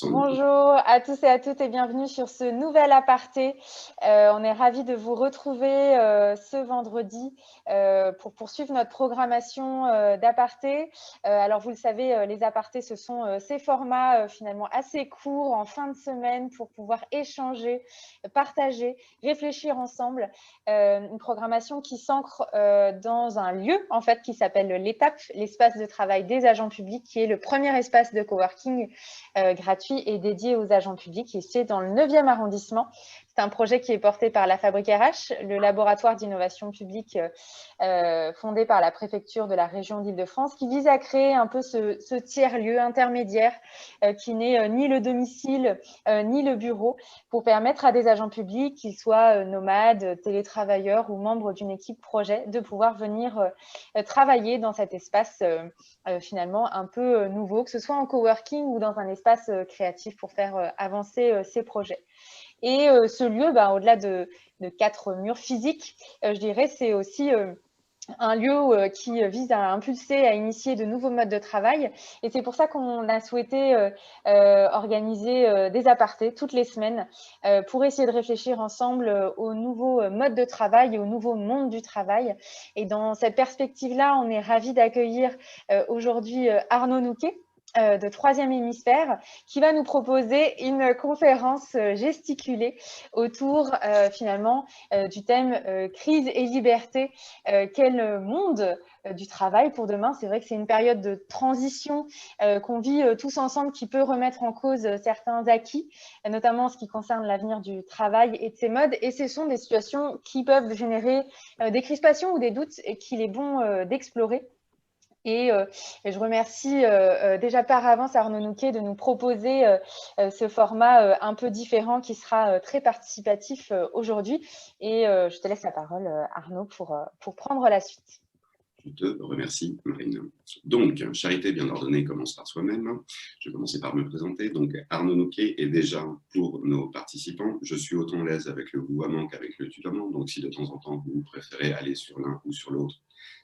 Bonjour à tous et à toutes et bienvenue sur ce nouvel aparté. On est ravis de vous retrouver ce vendredi pour poursuivre notre programmation d'aparté. Alors vous le savez, les apartés, ce sont ces formats finalement assez courts en fin de semaine pour pouvoir échanger, partager, réfléchir ensemble. Une programmation qui s'ancre dans un lieu en fait qui s'appelle l'Étape, l'espace de travail des agents publics, qui est le premier espace de coworking gratuit et dédié aux agents publics, et c'est dans le 9e arrondissement. C'est un projet qui est porté par la Fabrique RH, le laboratoire d'innovation publique fondé par la préfecture de la région d'Île-de-France, qui vise à créer un peu ce tiers-lieu intermédiaire qui n'est ni le domicile ni le bureau, pour permettre à des agents publics, qu'ils soient nomades, télétravailleurs ou membres d'une équipe projet, de pouvoir venir travailler dans cet espace finalement un peu nouveau, que ce soit en coworking ou dans un espace créatif pour faire avancer ces projets. Et ce lieu, au-delà de 4 murs physiques, je dirais, c'est aussi un lieu qui vise à impulser, à initier de nouveaux modes de travail. Et c'est pour ça qu'on a souhaité organiser des apartés toutes les semaines pour essayer de réfléchir ensemble aux nouveaux modes de travail et au nouveau monde du travail. Et dans cette perspective-là, on est ravis d'accueillir aujourd'hui Arnaud Nouquet, de Troisième Hémisphère, qui va nous proposer une conférence gesticulée autour finalement du thème crise et liberté. Quel monde du travail pour demain? C'est vrai que c'est une période de transition qu'on vit tous ensemble, qui peut remettre en cause certains acquis, notamment en ce qui concerne l'avenir du travail et de ses modes. Et ce sont des situations qui peuvent générer des crispations ou des doutes et qu'il est bon d'explorer. Et je remercie déjà par avance Arnaud Nouquet de nous proposer ce format un peu différent qui sera très participatif aujourd'hui. Et je te laisse la parole, Arnaud, pour prendre la suite. Je te remercie, Marine. Donc, charité bien ordonnée commence par soi-même. Je vais commencer par me présenter. Donc, Arnaud Nouquet est déjà, pour nos participants, je suis autant à l'aise avec le vouvoiement qu'avec le tutoiement. Donc, si de temps en temps, vous préférez aller sur l'un ou sur l'autre,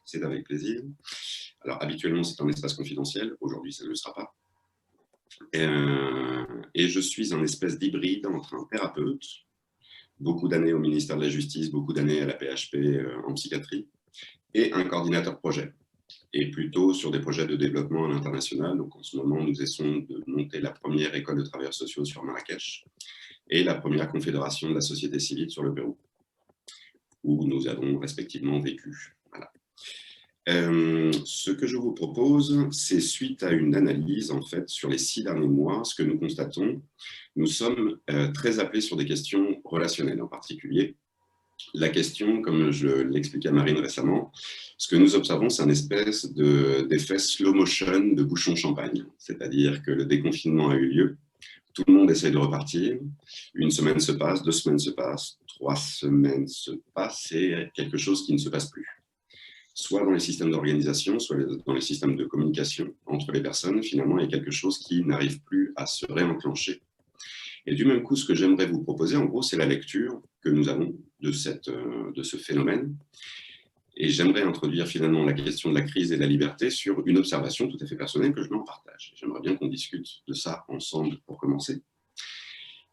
c'est avec plaisir. Alors, habituellement, c'est un espace confidentiel. Aujourd'hui, ça ne le sera pas. Et je suis un espèce d'hybride entre un thérapeute, beaucoup d'années au ministère de la Justice, beaucoup d'années à la PHP en psychiatrie, et un coordinateur projet, et plutôt sur des projets de développement à l'international. Donc en ce moment, nous essayons de monter la première école de travailleurs sociaux sur Marrakech et la première confédération de la société civile sur le Pérou, où nous avons respectivement vécu. Voilà. Ce que je vous propose, c'est suite à une analyse en fait sur les 6 derniers mois, ce que nous constatons, nous sommes très appelés sur des questions relationnelles en particulier. La question, comme je l'expliquais à Marine récemment, ce que nous observons, c'est un espèce d'effet slow motion de bouchon champagne. C'est-à-dire que le déconfinement a eu lieu, tout le monde essaie de repartir, une semaine se passe, 2 semaines se passent, 3 semaines se passent, et quelque chose qui ne se passe plus. Soit dans les systèmes d'organisation, soit dans les systèmes de communication entre les personnes, finalement, il y a quelque chose qui n'arrive plus à se réenclencher. Et du même coup, ce que j'aimerais vous proposer, en gros, c'est la lecture que nous avons de ce phénomène. Et j'aimerais introduire finalement la question de la crise et de la liberté sur une observation tout à fait personnelle que je mets en partage. J'aimerais bien qu'on discute de ça ensemble pour commencer.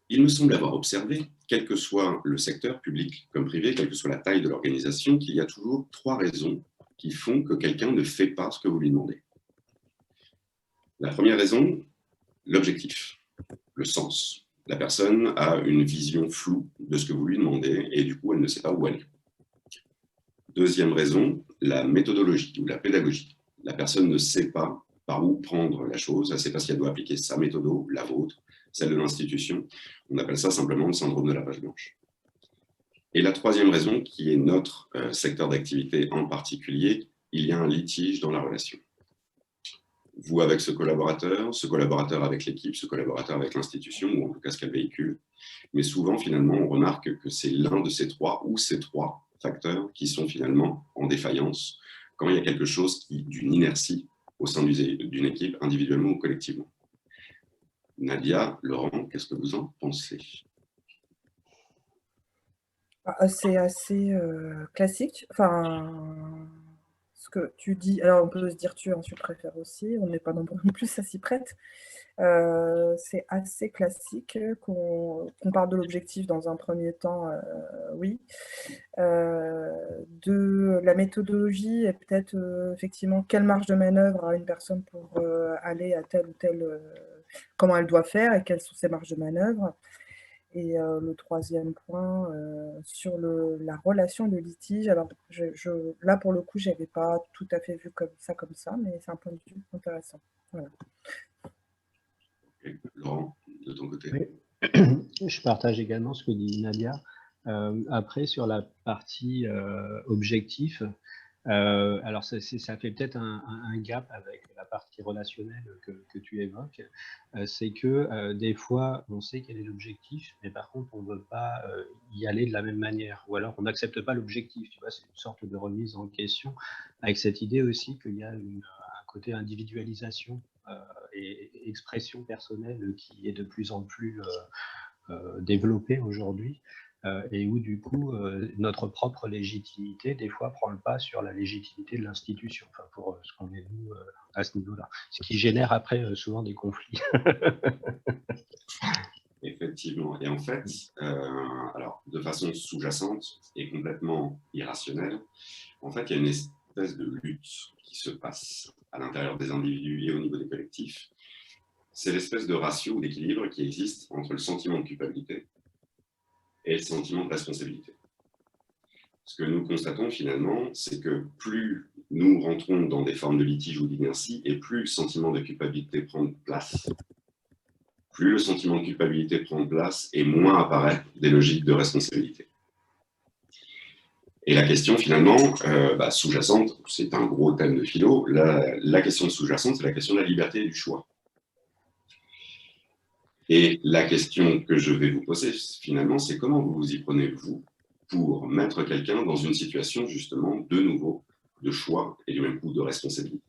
Il me semble avoir observé, quel que soit le secteur public comme privé, quelle que soit la taille de l'organisation, qu'il y a toujours 3 raisons qui font que quelqu'un ne fait pas ce que vous lui demandez. La première raison, l'objectif, le sens. La personne a une vision floue de ce que vous lui demandez et du coup, elle ne sait pas où aller. Deuxième raison, la méthodologie ou la pédagogie. La personne ne sait pas par où prendre la chose, elle ne sait pas si elle doit appliquer sa méthode, la vôtre, celle de l'institution. On appelle ça simplement le syndrome de la page blanche. Et la troisième raison, qui est notre secteur d'activité en particulier, il y a un litige dans la relation. Vous avec ce collaborateur avec l'équipe, ce collaborateur avec l'institution, ou en tout cas ce qu'elle véhicule. Mais souvent, finalement, on remarque que c'est l'un de ces 3 ou ces 3 facteurs qui sont finalement en défaillance quand il y a quelque chose d'une inertie au sein d'une équipe, individuellement ou collectivement. Nadia, Laurent, qu'est-ce que vous en pensez? C'est assez classique. Enfin, ce que tu dis, alors on peut se dire tu préfères aussi, on n'est pas non plus à s'y prête. C'est assez classique qu'on parle de l'objectif dans un premier temps, oui. De la méthodologie et peut-être effectivement quelle marge de manœuvre a une personne pour aller à tel ou tel, comment elle doit faire et quelles sont ses marges de manœuvre. Et le troisième point, sur la relation de litige, alors là pour le coup, je n'avais pas tout à fait vu comme ça, mais c'est un point de vue intéressant. Voilà. Okay. Laurent, de ton côté? Oui. Je partage également ce que dit Nadia. Après, sur la partie objectif, alors ça fait peut-être un gap avec la partie relationnelle que tu évoques. C'est que des fois, on sait quel est l'objectif, mais par contre, on ne veut pas y aller de la même manière. Ou alors, on n'accepte pas l'objectif. Tu vois, c'est une sorte de remise en question, avec cette idée aussi qu'il y a un côté individualisation et expression personnelle qui est de plus en plus développée aujourd'hui. Et où du coup notre propre légitimité des fois prend le pas sur la légitimité de l'institution, enfin pour ce qu'on est nous à ce niveau-là, ce qui génère après souvent des conflits. Effectivement, et en fait, alors de façon sous-jacente et complètement irrationnelle, en fait il y a une espèce de lutte qui se passe à l'intérieur des individus et au niveau des collectifs. C'est l'espèce de ratio ou d'équilibre qui existe entre le sentiment de culpabilité et le sentiment de responsabilité. Ce que nous constatons finalement, c'est que plus nous rentrons dans des formes de litige ou d'inertie, et plus le sentiment de culpabilité prend place. Plus le sentiment de culpabilité prend place, et moins apparaît des logiques de responsabilité. Et la question finalement, sous-jacente, c'est un gros thème de philo, la question sous-jacente, c'est la question de la liberté et du choix. Et la question que je vais vous poser finalement, c'est comment vous vous y prenez, vous, pour mettre quelqu'un dans une situation justement de nouveau de choix et du même coup de responsabilité.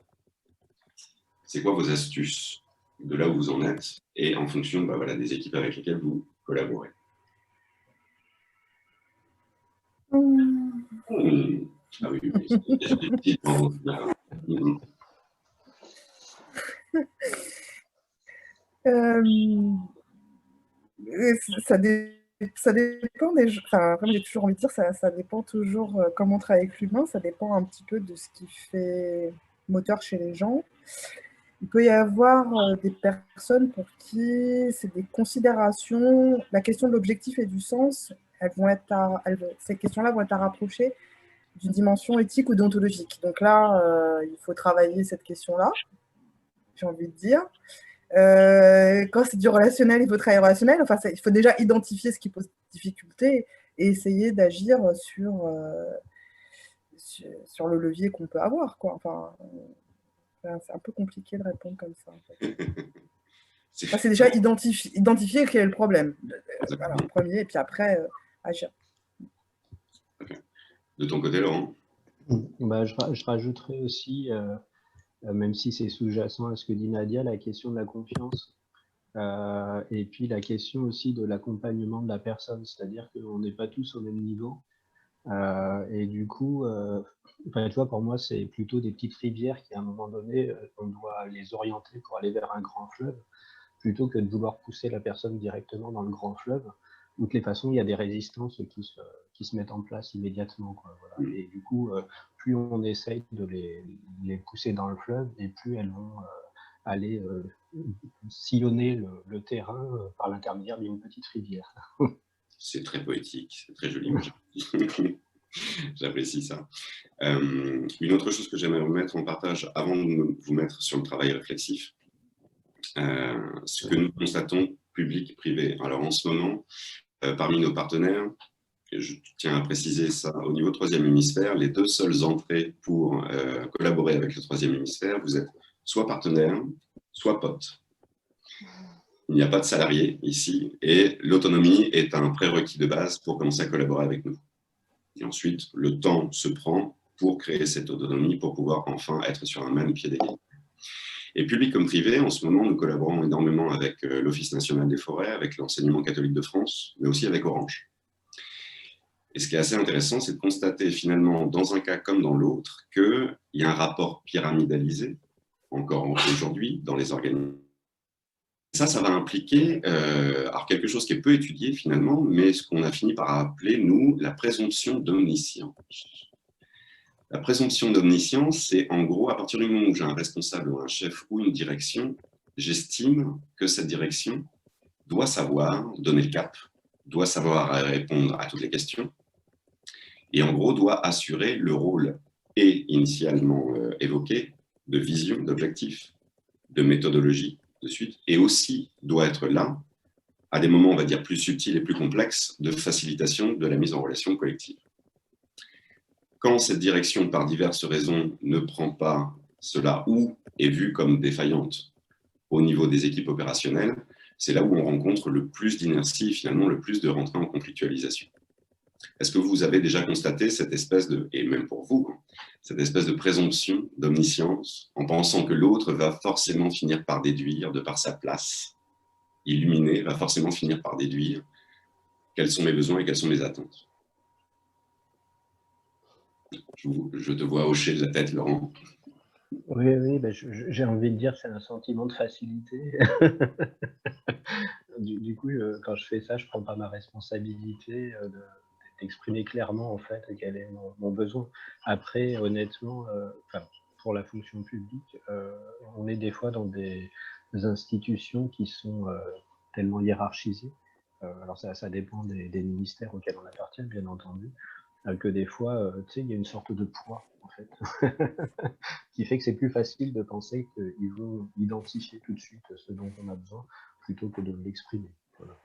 C'est quoi vos astuces de là où vous en êtes et en fonction des équipes avec lesquelles vous collaborez? Ah oui, oui. Ça dépend des... Enfin, comme j'ai toujours envie de dire, ça dépend toujours comment on travaille avec l'humain, ça dépend un petit peu de ce qui fait moteur chez les gens. Il peut y avoir des personnes pour qui c'est des considérations, la question de l'objectif et du sens, ces questions-là vont être à rapprocher d'une dimension éthique ou déontologique. Donc là, il faut travailler cette question-là, j'ai envie de dire. Quand c'est du relationnel, il faut travailler relationnel. Enfin, il faut déjà identifier ce qui pose difficulté et essayer d'agir sur le levier qu'on peut avoir, quoi. Enfin, c'est un peu compliqué de répondre comme ça, en fait. C'est déjà identifier quel est le problème. Voilà, en premier, et puis après, agir. De ton côté, Laurent? Je rajouterais aussi, même si c'est sous-jacent à ce que dit Nadia, la question de la confiance. Et puis la question aussi de l'accompagnement de la personne, c'est-à-dire qu'on n'est pas tous au même niveau. Et du coup, tu vois, pour moi, c'est plutôt des petites rivières qui, à un moment donné, on doit les orienter pour aller vers un grand fleuve, plutôt que de vouloir pousser la personne directement dans le grand fleuve. De toutes les façons, il y a des résistances qui se mettent en place immédiatement, quoi, voilà. Et du coup, plus on essaye de les pousser dans le fleuve, et plus elles vont aller sillonner le terrain par l'intermédiaire d'une petite rivière. C'est très poétique, c'est très joli. J'apprécie ça. Une autre chose que j'aimerais vous mettre en partage avant de vous mettre sur le travail réflexif, ce que nous constatons, public et privé. Alors en ce moment, parmi nos partenaires, je tiens à préciser ça, au niveau troisième hémisphère, les deux seules entrées pour collaborer avec le troisième hémisphère, vous êtes soit partenaire, soit pote. Il n'y a pas de salarié ici et l'autonomie est un prérequis de base pour commencer à collaborer avec nous. Et ensuite, le temps se prend pour créer cette autonomie, pour pouvoir enfin être sur un même pied d'égalité. Et public comme privé, en ce moment, nous collaborons énormément avec l'Office national des forêts, avec l'Enseignement catholique de France, mais aussi avec Orange. Et ce qui est assez intéressant, c'est de constater finalement, dans un cas comme dans l'autre, qu'il y a un rapport pyramidalisé, encore aujourd'hui, dans les organismes Ça va impliquer alors quelque chose qui est peu étudié finalement, mais ce qu'on a fini par appeler, nous, la présomption d'omniscience. La présomption d'omniscience, c'est en gros, à partir du moment où j'ai un responsable ou un chef ou une direction, j'estime que cette direction doit savoir donner le cap, doit savoir répondre à toutes les questions, et en gros doit assurer le rôle et initialement évoqué de vision, d'objectif, de méthodologie, de suite, et aussi doit être là, à des moments, on va dire, plus subtils et plus complexes, de facilitation de la mise en relation collective. Quand cette direction, par diverses raisons, ne prend pas cela ou est vue comme défaillante au niveau des équipes opérationnelles, c'est là où on rencontre le plus d'inertie, finalement le plus de rentrée en conflictualisation. Est-ce que vous avez déjà constaté cette espèce de, et même pour vous, cette espèce de présomption d'omniscience, en pensant que l'autre va forcément finir par déduire, de par sa place illuminée, va forcément finir par déduire quels sont mes besoins et quelles sont mes attentes? Je te vois hocher de la tête, Laurent. Oui, ben j'ai envie de dire que c'est un sentiment de facilité. Du coup, quand je fais ça, je ne prends pas ma responsabilité d'exprimer clairement en fait quel est mon besoin. Après, honnêtement, pour la fonction publique, on est des fois dans des institutions qui sont tellement hiérarchisées. Alors ça dépend des ministères auxquels on appartient, bien entendu, que des fois, tu sais, il y a une sorte de poids en fait, qui fait que c'est plus facile de penser qu'ils vont identifier tout de suite ce dont on a besoin plutôt que de l'exprimer. Voilà.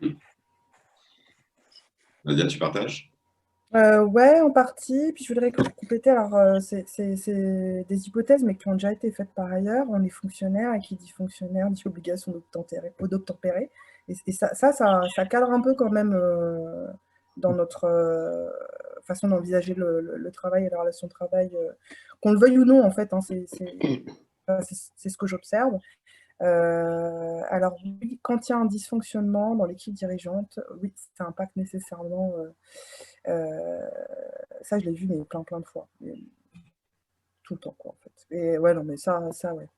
Nadia, tu partages? Ouais, en partie. Puis je voudrais compléter, alors c'est des hypothèses, mais qui ont déjà été faites par ailleurs. On est fonctionnaire, et qui dit fonctionnaire dit obligation d'obtempérer. Et ça cadre un peu quand même dans notre façon d'envisager le travail et la relation de travail, qu'on le veuille ou non, en fait, hein, c'est ce que j'observe. Alors oui, quand il y a un dysfonctionnement dans l'équipe dirigeante, oui, ça impacte nécessairement. Ça, je l'ai vu mais plein de fois, tout le temps, quoi, en fait. Et ouais, non, mais ça, ouais.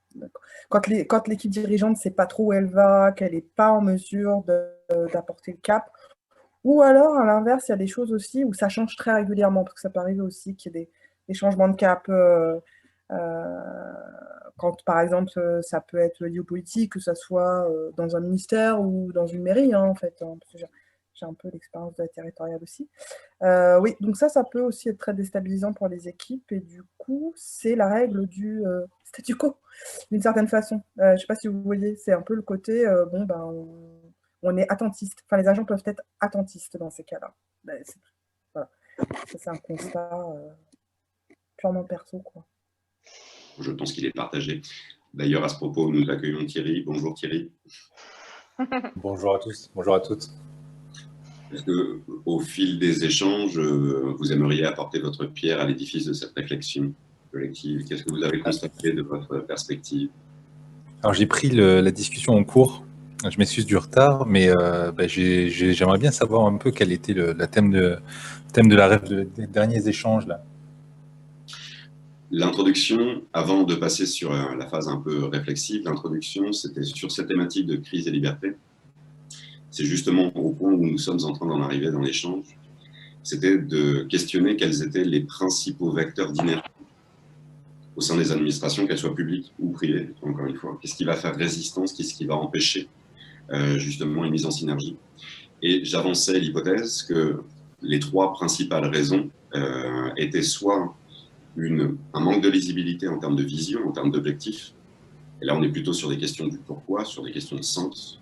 Quand l'équipe dirigeante ne sait pas trop où elle va, qu'elle n'est pas en mesure d'apporter le cap, ou alors à l'inverse, il y a des choses aussi où ça change très régulièrement, parce que ça peut arriver aussi qu'il y ait des changements de cap. Quand, par exemple, ça peut être lié aux politiques, que ça soit dans un ministère ou dans une mairie, hein, en fait, hein, parce que j'ai un peu l'expérience de la territoriale aussi. Oui, donc ça peut aussi être très déstabilisant pour les équipes, et du coup, c'est la règle du statu quo, d'une certaine façon. Je ne sais pas si vous voyez, c'est un peu le côté, bon, ben, on est attentiste. Enfin, les agents peuvent être attentistes dans ces cas-là. Ben, voilà. Ça, c'est un constat purement perso, quoi. Je pense qu'il est partagé. D'ailleurs, à ce propos, nous accueillons Thierry. Bonjour Thierry. Bonjour à tous, bonjour à toutes. Est-ce qu'au fil des échanges, vous aimeriez apporter votre pierre à l'édifice de cette réflexion collective? Qu'est-ce que vous avez constaté de votre perspective? Alors j'ai pris la discussion en cours, je m'excuse du retard, mais j'aimerais bien savoir un peu quel était le thème des derniers échanges là. L'introduction, avant de passer sur la phase un peu réflexive, l'introduction, c'était sur cette thématique de crise et liberté. C'est justement au point où nous sommes en train d'en arriver dans l'échange. C'était de questionner quels étaient les principaux vecteurs d'inertie au sein des administrations, qu'elles soient publiques ou privées, encore une fois. Qu'est-ce qui va faire résistance, qu'est-ce qui va empêcher justement une mise en synergie. Et j'avançais l'hypothèse que les trois principales raisons étaient soit un manque de lisibilité en termes de vision, en termes d'objectifs, et là on est plutôt sur des questions du pourquoi, sur des questions de sens,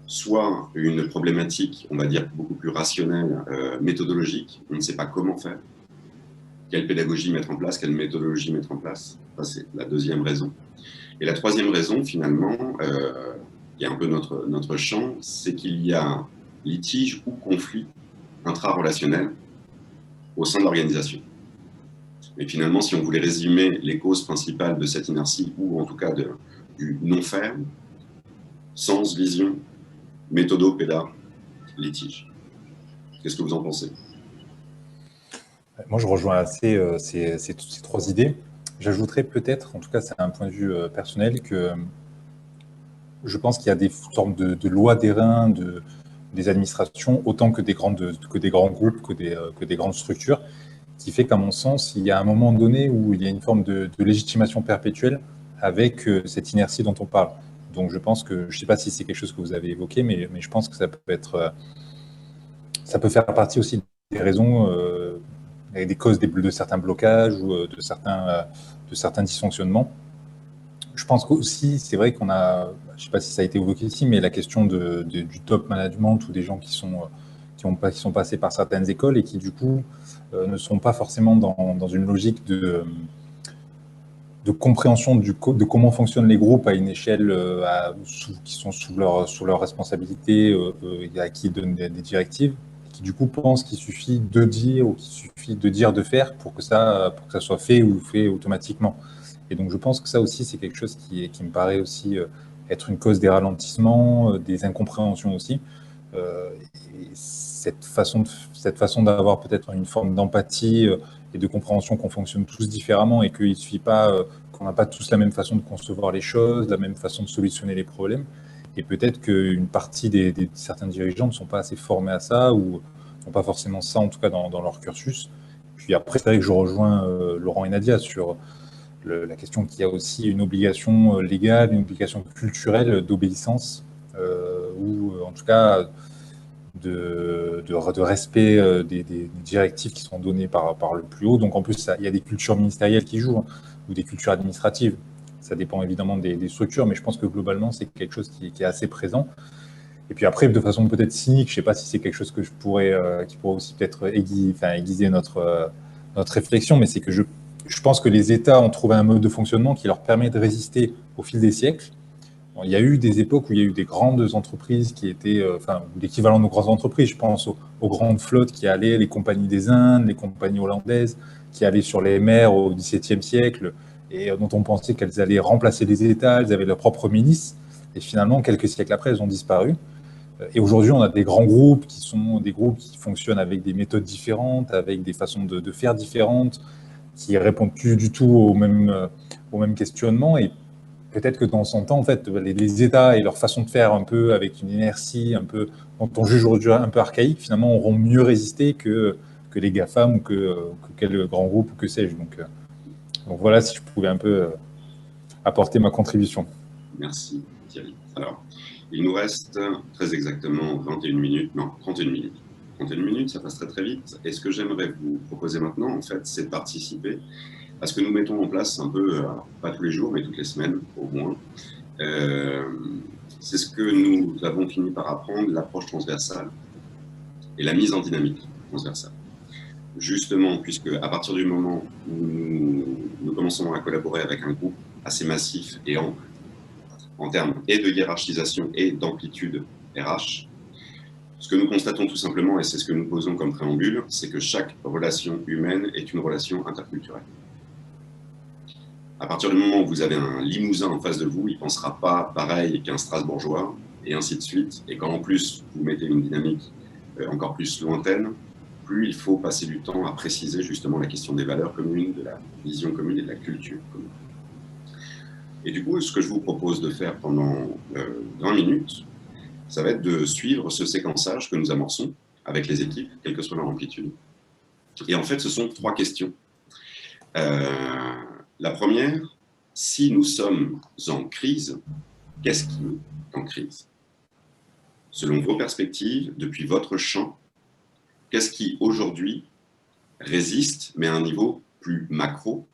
soit une problématique, on va dire, beaucoup plus rationnelle, méthodologique, on ne sait pas comment faire, quelle pédagogie mettre en place, quelle méthodologie mettre en place, ça c'est la deuxième raison. Et la troisième raison, finalement, qui est un peu notre champ, c'est qu'il y a litige ou conflit intra-relationnel au sein de l'organisation. Mais finalement, si on voulait résumer les causes principales de cette inertie, ou en tout cas du non-faire, sens, vision, méthodo, péda, litige. Qu'est-ce que vous en pensez? Moi, je rejoins assez ces trois idées. J'ajouterais peut-être, en tout cas c'est un point de vue personnel, que je pense qu'il y a des formes de lois d'airain, des administrations, autant que des grands groupes, que des grandes structures, qui fait qu'à mon sens, il y a un moment donné où il y a une forme de légitimation perpétuelle avec cette inertie dont on parle. Donc je pense que, je ne sais pas si c'est quelque chose que vous avez évoqué, mais je pense que ça peut faire partie aussi des raisons, des causes de certains blocages ou de certains dysfonctionnements. Je pense qu'aussi, c'est vrai qu'on a, je ne sais pas si ça a été évoqué ici, mais la question du top management ou des gens qui sont passés par certaines écoles et qui, du coup, ne sont pas forcément dans une logique de compréhension de comment fonctionnent les groupes à une échelle qui sont sous leur responsabilité, et à qui ils donnent des directives, qui, du coup, pensent qu'il suffit de dire ou qu'il suffit de dire, de faire pour que ça soit fait ou fait automatiquement. Et donc, je pense que ça aussi, c'est quelque chose qui me paraît aussi être une cause des ralentissements, des incompréhensions aussi. Et cette façon d'avoir peut-être une forme d'empathie et de compréhension qu'on fonctionne tous différemment et qu'il ne suffit pas qu'on n'a pas tous la même façon de concevoir les choses, la même façon de solutionner les problèmes. Et peut-être qu'une partie certains dirigeants ne sont pas assez formés à ça ou n'ont pas forcément ça, en tout cas, dans leur cursus. Puis après, c'est vrai que je rejoins Laurent et Nadia sur la question qu'il y a aussi une obligation légale, une obligation culturelle d'obéissance, ou en tout cas de respect des directives qui sont données par le plus haut. Donc en plus, il y a des cultures ministérielles qui jouent, hein, ou des cultures administratives. Ça dépend évidemment des structures, mais je pense que globalement, c'est quelque chose qui est assez présent. Et puis après, de façon peut-être cynique, je ne sais pas si c'est quelque chose que qui pourrait aussi peut-être aiguiser notre réflexion, mais c'est que je pense que les États ont trouvé un mode de fonctionnement qui leur permet de résister au fil des siècles. Bon, il y a eu des époques où il y a eu des grandes entreprises qui étaient, l'équivalent de nos grandes entreprises, je pense aux grandes flottes qui allaient, les compagnies des Indes, les compagnies hollandaises, qui allaient sur les mers au XVIIe siècle, et dont on pensait qu'elles allaient remplacer les États, elles avaient leur propre milice, et finalement, quelques siècles après, elles ont disparu. Et aujourd'hui, on a des grands groupes qui sont des groupes qui fonctionnent avec des méthodes différentes, avec des façons de faire différentes, qui répondent plus du tout au même questionnement. Et peut-être que dans son temps, en fait, les États et leur façon de faire un peu avec une inertie un peu dont on juge aujourd'hui un peu archaïque, finalement, auront mieux résisté que les GAFAM ou que quel grand groupe ou que sais-je. Donc voilà, si je pouvais un peu apporter ma contribution. Merci Thierry. Alors, il nous reste très exactement 21 minutes, non, 31 minutes. 31 minutes, ça passe très très vite. Et ce que j'aimerais vous proposer maintenant, en fait, c'est de participer à ce que nous mettons en place un peu, alors, pas tous les jours, mais toutes les semaines au moins. C'est ce que nous avons fini par apprendre, l'approche transversale et la mise en dynamique transversale. Justement, puisque à partir du moment où nous commençons à collaborer avec un groupe assez massif et ample, en termes et de hiérarchisation et d'amplitude RH, ce que nous constatons tout simplement, et c'est ce que nous posons comme préambule, c'est que chaque relation humaine est une relation interculturelle. À partir du moment où vous avez un Limousin en face de vous, il ne pensera pas pareil qu'un Strasbourgeois, et ainsi de suite. Et quand en plus vous mettez une dynamique encore plus lointaine, plus il faut passer du temps à préciser justement la question des valeurs communes, de la vision commune et de la culture commune. Et du coup, ce que je vous propose de faire pendant 20 minutes, ça va être de suivre ce séquençage que nous amorçons avec les équipes, quelle que soit leur amplitude. Et en fait, ce sont 3 questions. La première, si nous sommes en crise, qu'est-ce qui est en crise? Selon vos perspectives, depuis votre champ, qu'est-ce qui aujourd'hui résiste, mais à un niveau plus macro?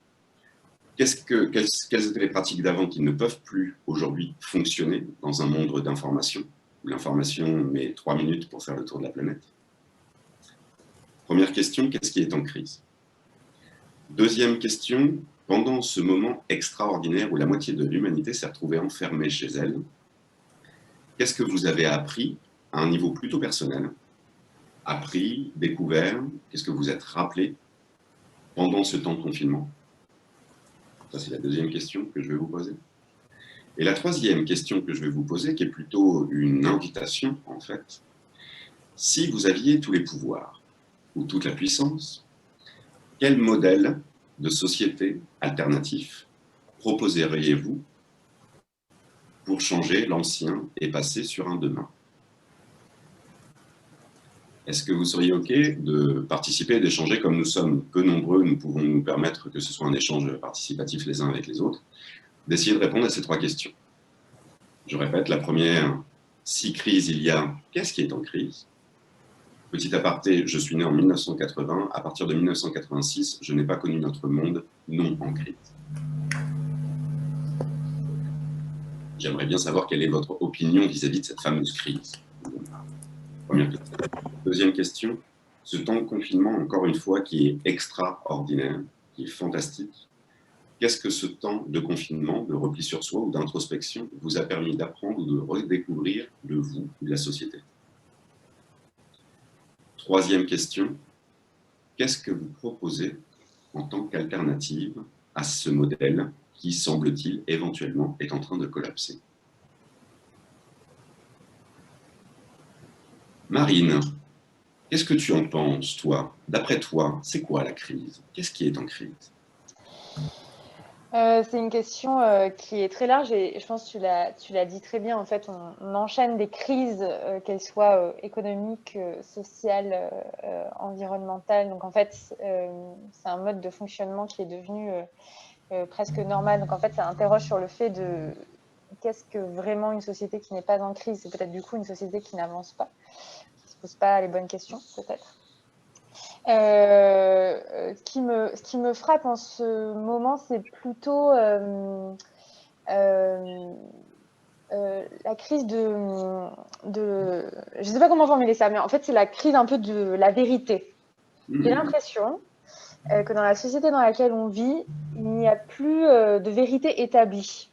Quelles étaient les pratiques d'avant qui ne peuvent plus aujourd'hui fonctionner dans un monde d'information, où l'information met 3 minutes pour faire le tour de la planète? Première question, qu'est-ce qui est en crise? Deuxième question, pendant ce moment extraordinaire où la moitié de l'humanité s'est retrouvée enfermée chez elle, qu'est-ce que vous avez appris à un niveau plutôt personnel? Appris, découvert, qu'est-ce que vous êtes rappelé pendant ce temps de confinement? Ça, c'est la deuxième question que je vais vous poser. Et la troisième question que je vais vous poser, qui est plutôt une invitation, en fait, si vous aviez tous les pouvoirs ou toute la puissance, quel modèle de société alternatif proposeriez-vous pour changer l'ancien et passer sur un demain. Est-ce que vous seriez OK de participer et d'échanger comme nous sommes peu nombreux, nous pouvons nous permettre que ce soit un échange participatif les uns avec les autres, d'essayer de répondre à ces 3 questions. Je répète, la première, si crise il y a, qu'est-ce qui est en crise? Petit aparté, je suis né en 1980. À partir de 1986, je n'ai pas connu notre monde non en crise. J'aimerais bien savoir quelle est votre opinion vis-à-vis de cette fameuse crise. Première question. Deuxième question, ce temps de confinement, encore une fois, qui est extraordinaire, qui est fantastique, qu'est-ce que ce temps de confinement, de repli sur soi ou d'introspection vous a permis d'apprendre ou de redécouvrir de vous ou de la société? Troisième question, qu'est-ce que vous proposez en tant qu'alternative à ce modèle qui, semble-t-il, éventuellement est en train de collapser? Marine, qu'est-ce que tu en penses, toi? D'après toi, c'est quoi la crise? Qu'est-ce qui est en crise? C'est une question qui est très large et je pense que tu l'as dit très bien. En fait, on enchaîne des crises, qu'elles soient économiques, sociales, environnementales. Donc, en fait, c'est un mode de fonctionnement qui est devenu presque normal. Donc, en fait, ça interroge sur le fait de qu'est-ce que vraiment une société qui n'est pas en crise? C'est peut-être du coup une société qui n'avance pas, qui ne se pose pas les bonnes questions, peut-être. Ce qui me frappe en ce moment, c'est plutôt la crise je ne sais pas comment formuler ça, mais en fait, c'est la crise un peu de la vérité. J'ai l'impression que dans la société dans laquelle on vit, il n'y a plus de vérité établie.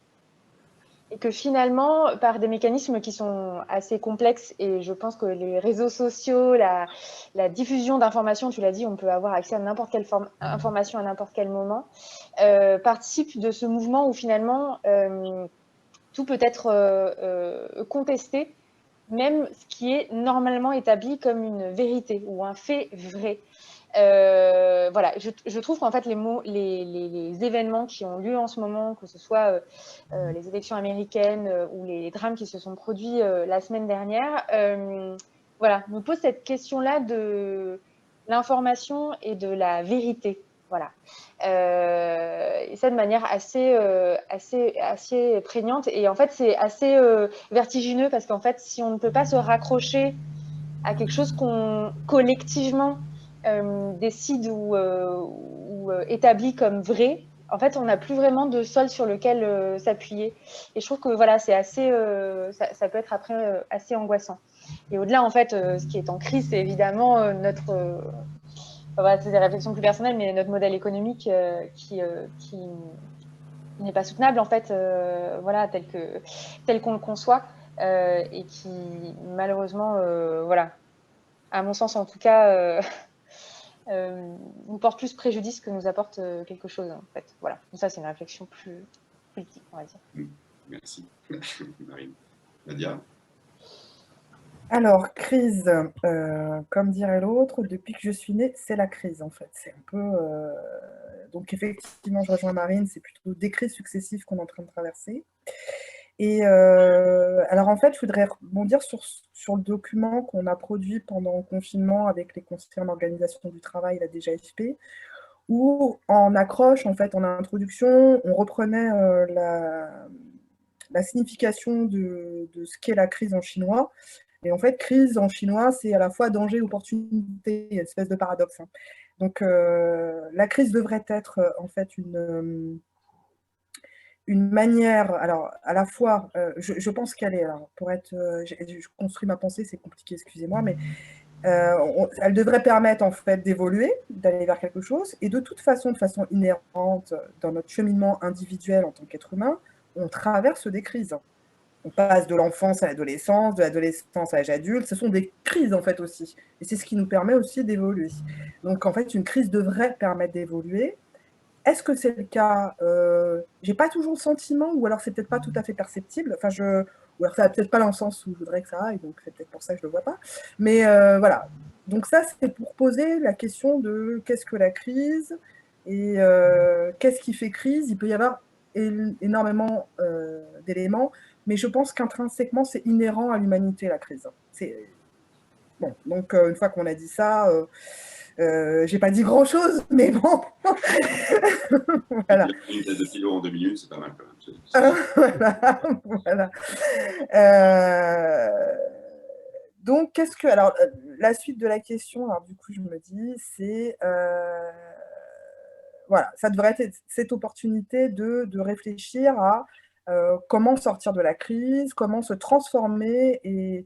Et que finalement, par des mécanismes qui sont assez complexes, et je pense que les réseaux sociaux, la diffusion d'informations, tu l'as dit, on peut avoir accès à n'importe quelle information à n'importe quel moment, participent de ce mouvement où finalement tout peut être contesté, même ce qui est normalement établi comme une vérité ou un fait vrai. Voilà, je trouve qu'en fait les événements qui ont lieu en ce moment, que ce soit les élections américaines ou les drames qui se sont produits la semaine dernière, voilà, nous posent cette question-là de l'information et de la vérité. Voilà. Et ça de manière assez prégnante. Et en fait, c'est assez vertigineux parce qu'en fait, si on ne peut pas se raccrocher à quelque chose qu'on collectivement décide ou établit comme vrai, en fait, on n'a plus vraiment de sol sur lequel s'appuyer. Et je trouve que voilà, c'est assez, ça peut être après assez angoissant. Et au-delà, en fait, ce qui est en crise, c'est évidemment notre voilà, c'est des réflexions plus personnelles, mais notre modèle économique qui n'est pas soutenable en fait, voilà, tel qu'on le conçoit et qui malheureusement, voilà, à mon sens en tout cas, nous porte plus préjudice que nous apporte quelque chose en fait. Voilà, donc ça c'est une réflexion plus politique, on va dire. Merci, Marine. Nadia? Alors, crise, comme dirait l'autre, depuis que je suis née, c'est la crise, en fait. C'est un peu... Donc, effectivement, je rejoins Marine, c'est plutôt des crises successives qu'on est en train de traverser. Et alors, en fait, je voudrais rebondir sur le document qu'on a produit pendant le confinement avec les conseillers en organisation du travail et la DGFP, où, en accroche, en fait, en introduction, on reprenait la signification de ce qu'est la crise en chinois. Et en fait, crise en chinois, c'est à la fois danger et opportunité, une espèce de paradoxe. Donc, la crise devrait être en fait une manière, alors à la fois, je pense qu'elle est, alors pour être, je construis ma pensée, c'est compliqué, excusez-moi, mais elle devrait permettre en fait d'évoluer, d'aller vers quelque chose, et de toute façon, de façon inhérente dans notre cheminement individuel en tant qu'être humain, on traverse des crises. On passe de l'enfance à l'adolescence, de l'adolescence à l'âge adulte. Ce sont des crises, en fait, aussi. Et c'est ce qui nous permet aussi d'évoluer. Donc, en fait, une crise devrait permettre d'évoluer. Est-ce que c'est le cas? J'ai pas toujours le sentiment, ou alors c'est peut-être pas tout à fait perceptible. Enfin, ou alors ça n'a peut-être pas dans le sens où je voudrais que ça aille, donc c'est peut-être pour ça que je le vois pas. Mais voilà. Donc ça, c'est pour poser la question de qu'est-ce que la crise et qu'est-ce qui fait crise. Il peut y avoir énormément d'éléments. mais je pense qu'intrinsèquement, c'est inhérent à l'humanité, la crise. Bon, donc, une fois qu'on a dit ça, j'ai pas dit grand-chose, mais bon. Voilà. Une thèse de philo en 2 minutes, c'est pas mal quand même. Voilà. Donc, alors, la suite de la question, alors du coup, je me dis, c'est, voilà, ça devrait être cette opportunité de réfléchir à comment sortir de la crise, comment se transformer, et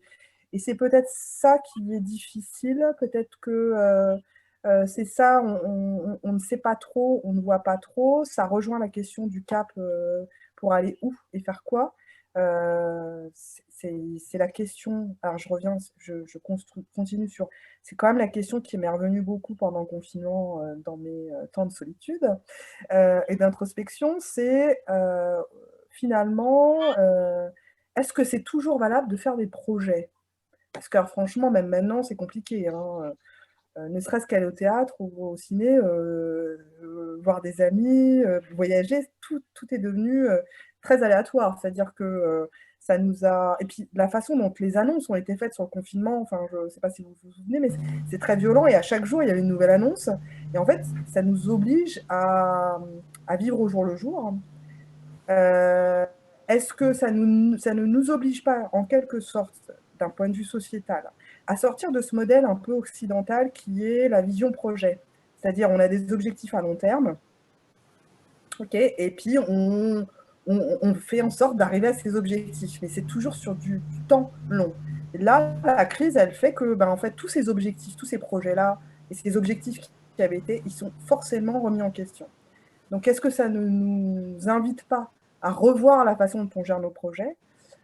c'est peut-être ça qui est difficile, peut-être que c'est ça, on ne sait pas trop, on ne voit pas trop, ça rejoint la question du cap pour aller où et faire quoi. C'est la question, alors je reviens, je continue sur, c'est quand même la question qui m'est revenue beaucoup pendant le confinement dans mes temps de solitude et d'introspection, c'est finalement, est-ce que c'est toujours valable de faire des projets? Parce que alors, franchement, même maintenant, c'est compliqué, hein, ne serait-ce qu'aller au théâtre ou au ciné, voir des amis, voyager, tout est devenu très aléatoire. C'est-à-dire que ça nous a... Et puis la façon dont les annonces ont été faites sur le confinement, enfin, je ne sais pas si vous vous souvenez, mais c'est très violent et à chaque jour, il y avait une nouvelle annonce. Et en fait, ça nous oblige à vivre au jour le jour. Est-ce que ça ne nous oblige pas, en quelque sorte, d'un point de vue sociétal, à sortir de ce modèle un peu occidental qui est la vision projet? C'est-à-dire, on a des objectifs à long terme, okay, et puis on fait en sorte d'arriver à ces objectifs, mais c'est toujours sur du temps long. Et là, la crise, elle fait que en fait, tous ces objectifs, tous ces projets-là, et ces objectifs qui avaient été, ils sont forcément remis en question. Donc, est-ce que ça ne nous invite pas à revoir la façon dont on gère nos projets,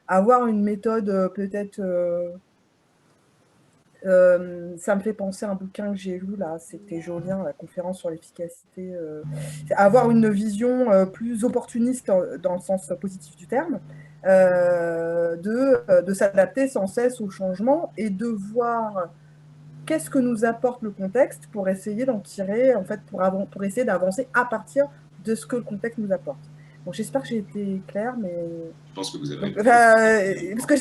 à avoir une méthode peut-être... ça me fait penser à un bouquin que j'ai lu, là, c'était Jolien, la conférence sur l'efficacité, avoir une vision plus opportuniste dans le sens positif du terme, de s'adapter sans cesse au changement et de voir qu'est-ce que nous apporte le contexte pour essayer d'en tirer, en fait, pour essayer d'avancer à partir de ce que le contexte nous apporte. Bon, j'espère que j'ai été claire, mais... Je pense que vous avez... parce que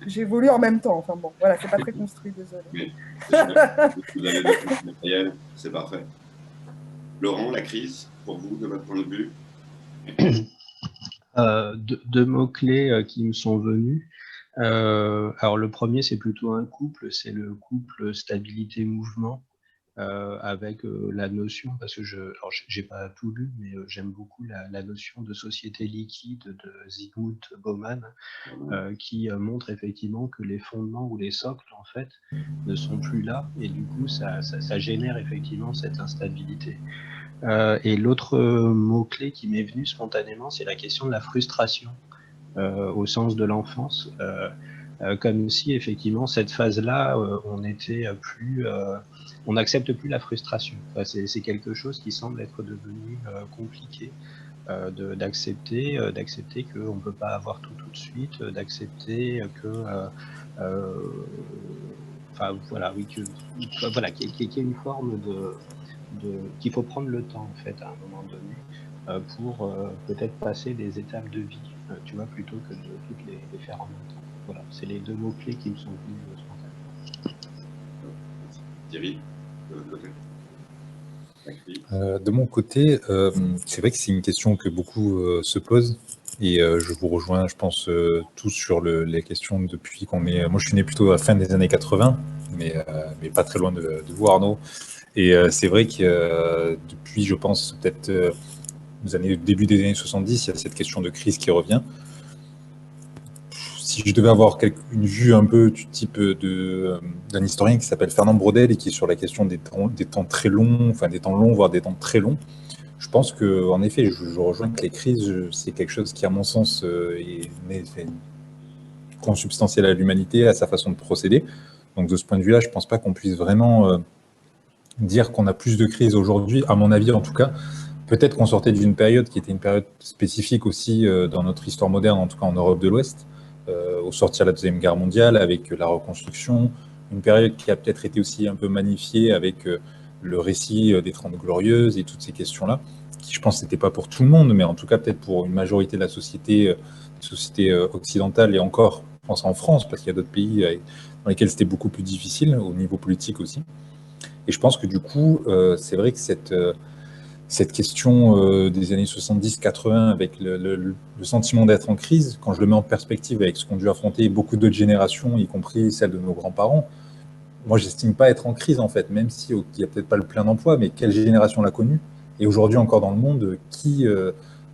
j'évolue en même temps. Enfin bon, voilà, c'est pas très construit, désolé. Mais vous avez le matériel, c'est parfait. Laurent, la crise, pour vous, de votre point de vue? Deux mots-clés qui me sont venus. Alors le premier, c'est plutôt un couple, c'est le couple stabilité-mouvement, avec la notion, parce que alors j'ai pas tout lu, mais j'aime beaucoup la notion de société liquide de Zygmunt Bauman, qui montre effectivement que les fondements ou les socles, en fait, ne sont plus là, et du coup, ça génère effectivement cette instabilité. Et l'autre mot-clé qui m'est venu spontanément, c'est la question de la frustration, au sens de l'enfance, comme si effectivement cette phase-là, on n'accepte plus la frustration. Enfin, c'est quelque chose qui semble être devenu compliqué d'accepter qu'on ne peut pas avoir tout de suite, d'accepter que enfin voilà, oui, voilà, qu'il y ait une forme qu'il faut prendre le temps en fait à un moment donné pour peut-être passer des étapes de vie, tu vois, plutôt que de toutes les faire en même temps. Voilà, c'est les deux mots-clés qui me sont venus spontanément. Thierry, de votre côté? De mon côté, c'est vrai que c'est une question que beaucoup se posent, et je vous rejoins, je pense, tous sur les questions depuis qu'on est... Moi, je suis né plutôt à la fin des années 80, mais pas très loin de vous, Arnaud. Et c'est vrai que depuis, je pense, peut-être début des années 70, il y a cette question de crise qui revient. Si je devais avoir une vue un peu du type d'un historien qui s'appelle Fernand Braudel et qui est sur la question des temps très longs, enfin des temps longs, voire des temps très longs, je pense qu'en effet, je rejoins que les crises, c'est quelque chose qui, à mon sens, est consubstantiel à l'humanité, à sa façon de procéder. Donc de ce point de vue-là, je ne pense pas qu'on puisse vraiment dire qu'on a plus de crises aujourd'hui, à mon avis en tout cas. Peut-être qu'on sortait d'une période qui était une période spécifique aussi dans notre histoire moderne, en tout cas en Europe de l'Ouest, au sortir de la Deuxième Guerre mondiale, avec la reconstruction, une période qui a peut-être été aussi un peu magnifiée avec le récit des Trente Glorieuses et toutes ces questions-là, qui je pense n'était pas pour tout le monde, mais en tout cas peut-être pour une majorité de la société occidentale et encore, je pense en France, parce qu'il y a d'autres pays dans lesquels c'était beaucoup plus difficile, au niveau politique aussi. Et je pense que du coup, c'est vrai que cette question des années 70-80 avec le sentiment d'être en crise, quand je le mets en perspective avec ce qu'ont dû affronter beaucoup d'autres générations, y compris celle de nos grands-parents, moi, j'estime pas être en crise, en fait, même si il n'y a peut-être pas le plein emploi, mais quelle génération l'a connu? Et aujourd'hui, encore dans le monde,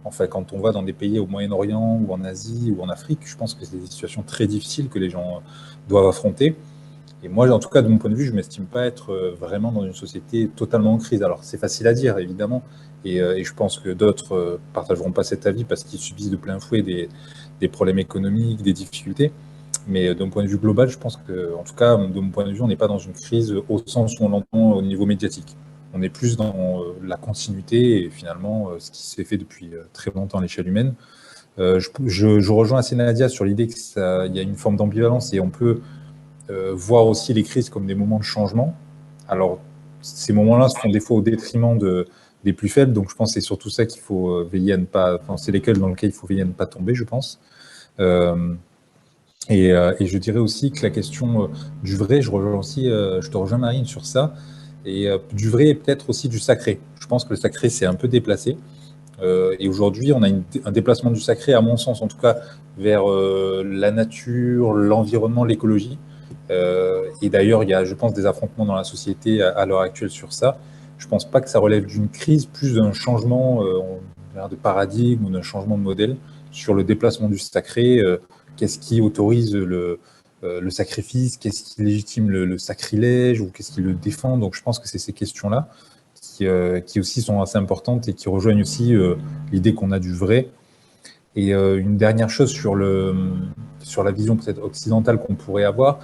enfin, quand on va dans des pays au Moyen-Orient ou en Asie ou en Afrique, je pense que c'est des situations très difficiles que les gens doivent affronter. Et moi, en tout cas, de mon point de vue, je ne m'estime pas être vraiment dans une société totalement en crise. Alors, c'est facile à dire, évidemment, et je pense que d'autres partageront pas cet avis parce qu'ils subissent de plein fouet des problèmes économiques, des difficultés. Mais d'un point de vue global, je pense que, en tout cas, de mon point de vue, on n'est pas dans une crise au sens où on l'entend au niveau médiatique. On est plus dans la continuité et finalement ce qui s'est fait depuis très longtemps à l'échelle humaine. Je rejoins assez Nadia sur l'idée qu'il y a une forme d'ambivalence et on peut voir aussi les crises comme des moments de changement. Alors, ces moments-là se font des fois au détriment des plus faibles, donc je pense que c'est surtout ça qu'il faut veiller à ne pas... Enfin, c'est lesquels dans lesquels il faut veiller à ne pas tomber, je pense. Et je dirais aussi que la question du vrai, je te rejoins Marine sur ça, et du vrai et peut-être aussi du sacré. Je pense que le sacré c'est un peu déplacé, et aujourd'hui on a un déplacement du sacré, à mon sens en tout cas, vers la nature, l'environnement, l'écologie. Et d'ailleurs il y a, je pense, des affrontements dans la société à l'heure actuelle sur ça. Je pense pas que ça relève d'une crise, plus d'un changement de paradigme ou d'un changement de modèle sur le déplacement du sacré. Qu'est-ce qui autorise le sacrifice? Qu'est-ce qui légitime le sacrilège? Ou qu'est-ce qui le défend? Donc je pense que c'est ces questions-là qui aussi sont assez importantes et qui rejoignent aussi l'idée qu'on a du vrai. Et une dernière chose sur la vision peut-être occidentale qu'on pourrait avoir,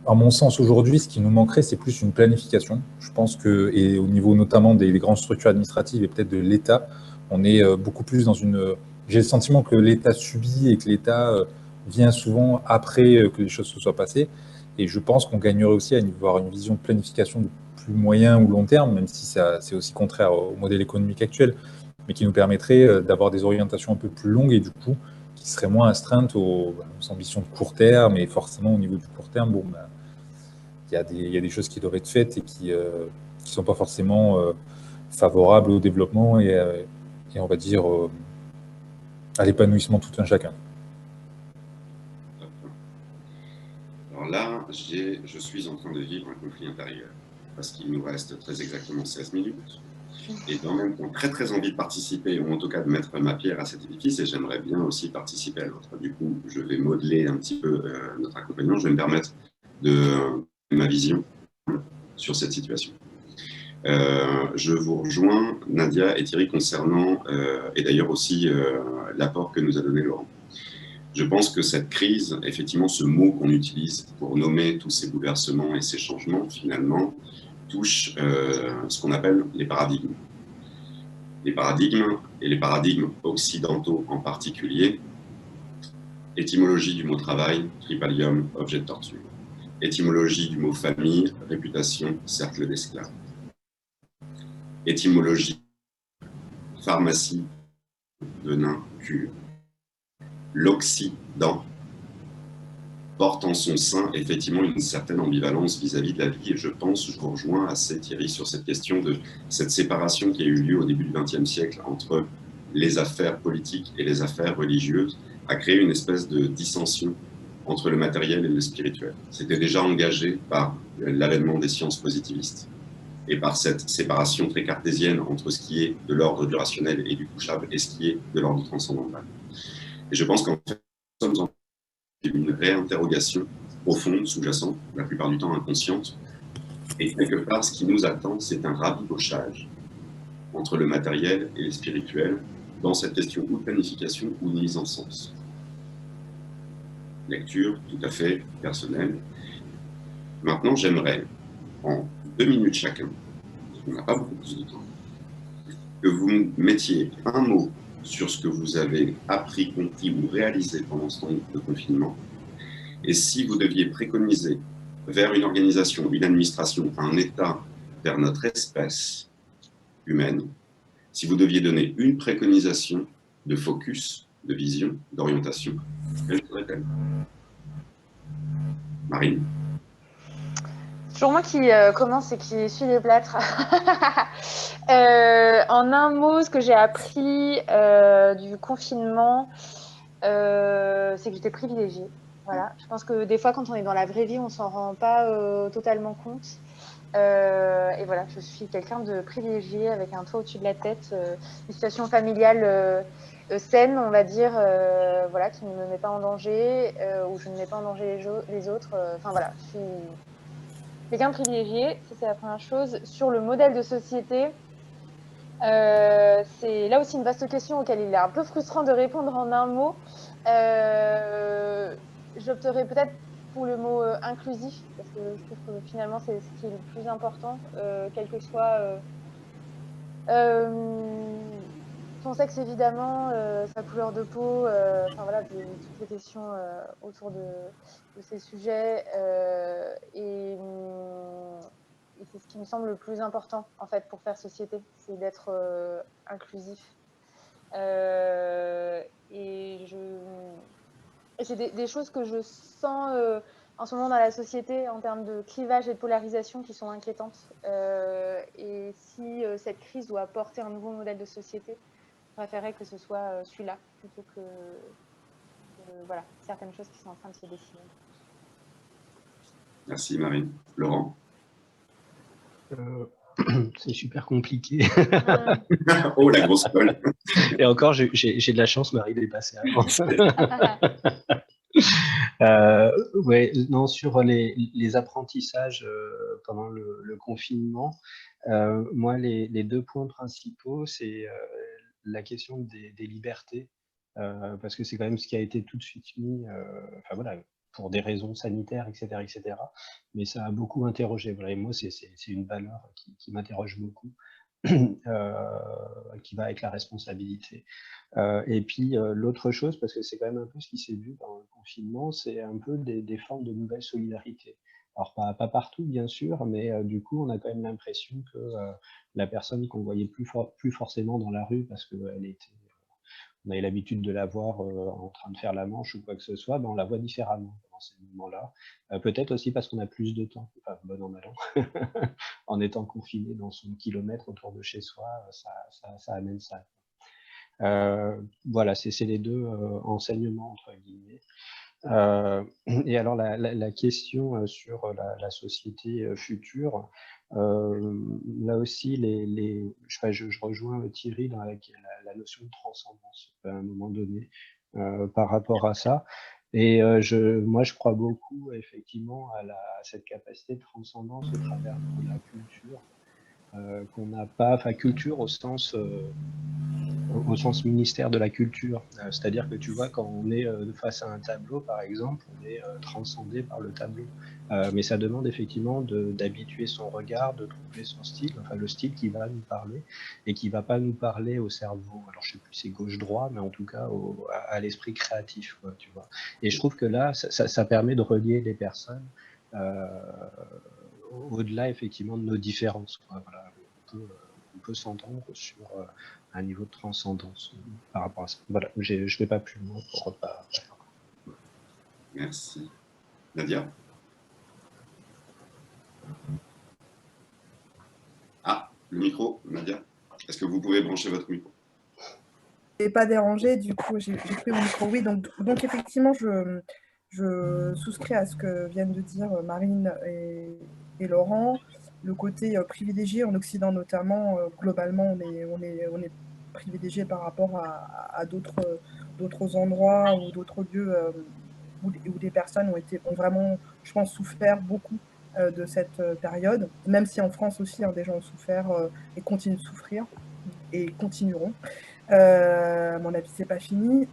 à mon sens aujourd'hui, ce qui nous manquerait, c'est plus une planification. Je pense que, et au niveau notamment des grandes structures administratives et peut-être de l'État, on est beaucoup plus dans une... J'ai le sentiment que l'État subit et que l'État vient souvent après que les choses se soient passées. Et je pense qu'on gagnerait aussi à avoir une vision de planification de plus moyen ou long terme, même si c'est aussi contraire au modèle économique actuel, mais qui nous permettrait d'avoir des orientations un peu plus longues et du coup, qui seraient moins astreintes aux ambitions de court terme. Et forcément, au niveau du court terme, bon, il y a des choses qui doivent être faites et qui sont pas forcément favorables au développement et on va dire à l'épanouissement tout un chacun. Alors là, je suis en train de vivre un conflit intérieur parce qu'il nous reste très exactement 16 minutes et dans le même temps très très envie de participer ou en tout cas de mettre ma pierre à cet édifice et j'aimerais bien aussi participer à l'autre. Du coup, je vais modeler un petit peu notre accompagnement. Je vais me permettre de ma vision sur cette situation. Je vous rejoins, Nadia et Thierry, concernant, et d'ailleurs aussi l'apport que nous a donné Laurent. Je pense que cette crise, effectivement, ce mot qu'on utilise pour nommer tous ces bouleversements et ces changements, finalement, touche ce qu'on appelle les paradigmes. Les paradigmes, et les paradigmes occidentaux en particulier, étymologie du mot travail, tripalium, objet de torture. Étymologie du mot famille, réputation, cercle d'esclaves. Étymologie, pharmacie, venin, cure. L'Occident porte en son sein effectivement une certaine ambivalence vis-à-vis de la vie et je vous rejoins assez Thierry sur cette question de cette séparation qui a eu lieu au début du XXe siècle entre les affaires politiques et les affaires religieuses a créé une espèce de dissension entre le matériel et le spirituel. C'était déjà engagé par l'avènement des sciences positivistes et par cette séparation très cartésienne entre ce qui est de l'ordre du rationnel et du touchable et ce qui est de l'ordre transcendantal. Et je pense qu'en fait, nous sommes en une réinterrogation profonde, sous-jacente, la plupart du temps inconsciente, et quelque part, ce qui nous attend, c'est un rabibochage entre le matériel et le spirituel dans cette question ou de planification ou de mise en sens. Lecture tout à fait personnelle. Maintenant, j'aimerais, en 2 minutes chacun, on n'a pas beaucoup plus de temps, que vous mettiez un mot sur ce que vous avez appris, compris ou réalisé pendant ce temps de confinement. Et si vous deviez préconiser vers une organisation, une administration, un État, vers notre espèce humaine, Si vous deviez donner une préconisation de focus, de vision, d'orientation, quelle serait-elle? Marine? Toujours moi qui commence et qui suis les plâtres. En un mot, ce que j'ai appris du confinement, c'est que j'étais privilégiée. Voilà. Je pense que des fois, quand on est dans la vraie vie, on s'en rend pas totalement compte. Et voilà, je suis quelqu'un de privilégié avec un toit au-dessus de la tête, une situation familiale saine, on va dire, voilà, qui ne me met pas en danger, où je ne mets pas en danger les autres. Enfin voilà, je suis quelqu'un de privilégié, ça c'est la première chose. Sur le modèle de société, c'est là aussi une vaste question auquel il est un peu frustrant de répondre en un mot. J'opterais peut-être pour le mot inclusif, parce que je trouve que finalement c'est ce qui est le plus important, quel que soit son sexe évidemment, sa couleur de peau, enfin voilà, toutes les questions autour de ces sujets. Et c'est ce qui me semble le plus important en fait pour faire société, c'est d'être inclusif. Et c'est des choses que je sens en ce moment dans la société en termes de clivage et de polarisation qui sont inquiétantes. Et si cette crise doit apporter un nouveau modèle de société, je préférerais que ce soit celui-là plutôt que voilà, certaines choses qui sont en train de se dessiner. Merci Marine. Laurent? C'est super compliqué. Oh, la grosse colle. Et encore, j'ai de la chance, Marie est passée avant. Ouais, non, sur les apprentissages pendant le confinement, moi, les 2 points principaux, c'est la question des libertés, parce que c'est quand même ce qui a été tout de suite mis, enfin voilà, pour des raisons sanitaires, etc., etc. Mais ça a beaucoup interrogé. Voilà, et moi, c'est une valeur qui m'interroge beaucoup, qui va avec la responsabilité. Et puis l'autre chose, parce que c'est quand même un peu ce qui s'est vu dans le confinement, c'est un peu des formes de nouvelles solidarités. Alors pas partout bien sûr, mais du coup on a quand même l'impression que la personne qu'on voyait plus forcément dans la rue parce qu'elle était, on avait l'habitude de la voir en train de faire la manche ou quoi que ce soit, ben on la voit différemment dans ces moments-là. Peut-être aussi parce qu'on a plus de temps, enfin bon an mal an, en étant confiné dans son kilomètre autour de chez soi, ça amène ça. Voilà, c'est les 2 enseignements entre guillemets. Et alors la question sur la société future, là aussi, je rejoins Thierry avec la notion de transcendance à un moment donné par rapport à ça. Et moi, je crois beaucoup effectivement à cette capacité de transcendance au travers de la culture qu'on n'a pas, enfin culture au sens ministère de la culture. C'est-à-dire que tu vois, quand on est face à un tableau, par exemple, on est transcendé par le tableau. Mais ça demande effectivement d'habituer son regard, de trouver son style, enfin le style qui va nous parler et qui va pas nous parler au cerveau. Alors je sais plus si c'est gauche-droit, mais en tout cas à l'esprit créatif, quoi, tu vois. Et je trouve que là, ça permet de relier les personnes au-delà effectivement de nos différences, quoi. Voilà, on peut s'entendre sur un niveau de transcendance par rapport à ça. Voilà, je ne vais pas plus loin pour pas. Merci. Nadia? Ah, le micro, Nadia. Est-ce que vous pouvez brancher votre micro? Je n'ai pas dérangé, du coup j'ai pris mon micro. Oui, donc effectivement, je souscris à ce que viennent de dire Marine et Laurent. Le côté privilégié en Occident notamment, globalement, on est privilégié par rapport à d'autres endroits ou d'autres lieux où des personnes ont vraiment, je pense, souffert beaucoup de cette période, même si en France aussi, des gens ont souffert et continuent de souffrir et continueront. À mon avis, c'est pas fini.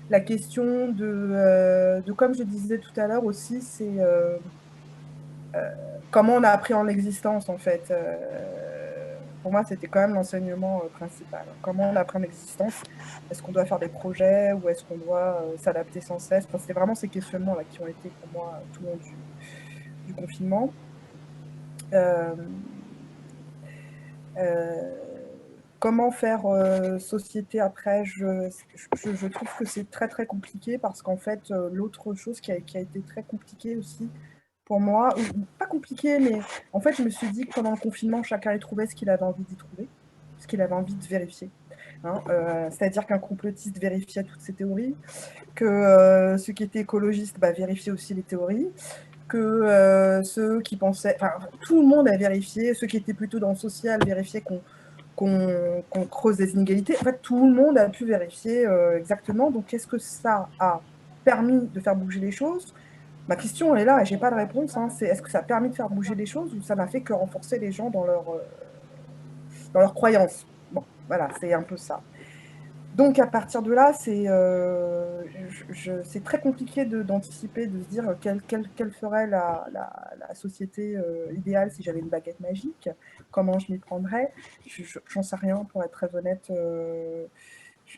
La question de comme je disais tout à l'heure aussi, c'est comment on a appris en l'existence, en fait. Pour moi, c'était quand même l'enseignement principal. Comment on apprend en existence? Est-ce qu'on doit faire des projets ou est-ce qu'on doit s'adapter sans cesse? Enfin, c'est vraiment ces questionnements-là qui ont été pour moi tout le long du confinement. Comment faire société après, je trouve que c'est très très compliqué parce qu'en fait, l'autre chose qui a été très compliquée aussi pour moi, ou pas compliqué, mais en fait, je me suis dit que pendant le confinement, chacun y trouvait ce qu'il avait envie d'y trouver, ce qu'il avait envie de vérifier. Hein, c'est-à-dire qu'un complotiste vérifiait toutes ses théories, que ceux qui étaient écologistes vérifiaient aussi les théories, que ceux qui pensaient... Enfin, tout le monde a vérifié, ceux qui étaient plutôt dans le social vérifiaient qu'on creuse des inégalités. En fait, tout le monde a pu vérifier exactement. Donc, est-ce que ça a permis de faire bouger les choses? Ma question, elle est là et je n'ai pas de réponse. Hein. C'est est-ce que ça a permis de faire bouger les choses ou ça n'a fait que renforcer les gens dans leurs croyances? Bon, voilà, c'est un peu ça. Donc, à partir de là, c'est très compliqué d'anticiper, de se dire quelle serait la société idéale si j'avais une baguette magique, comment je m'y prendrais. J'en sais rien, pour être très honnête.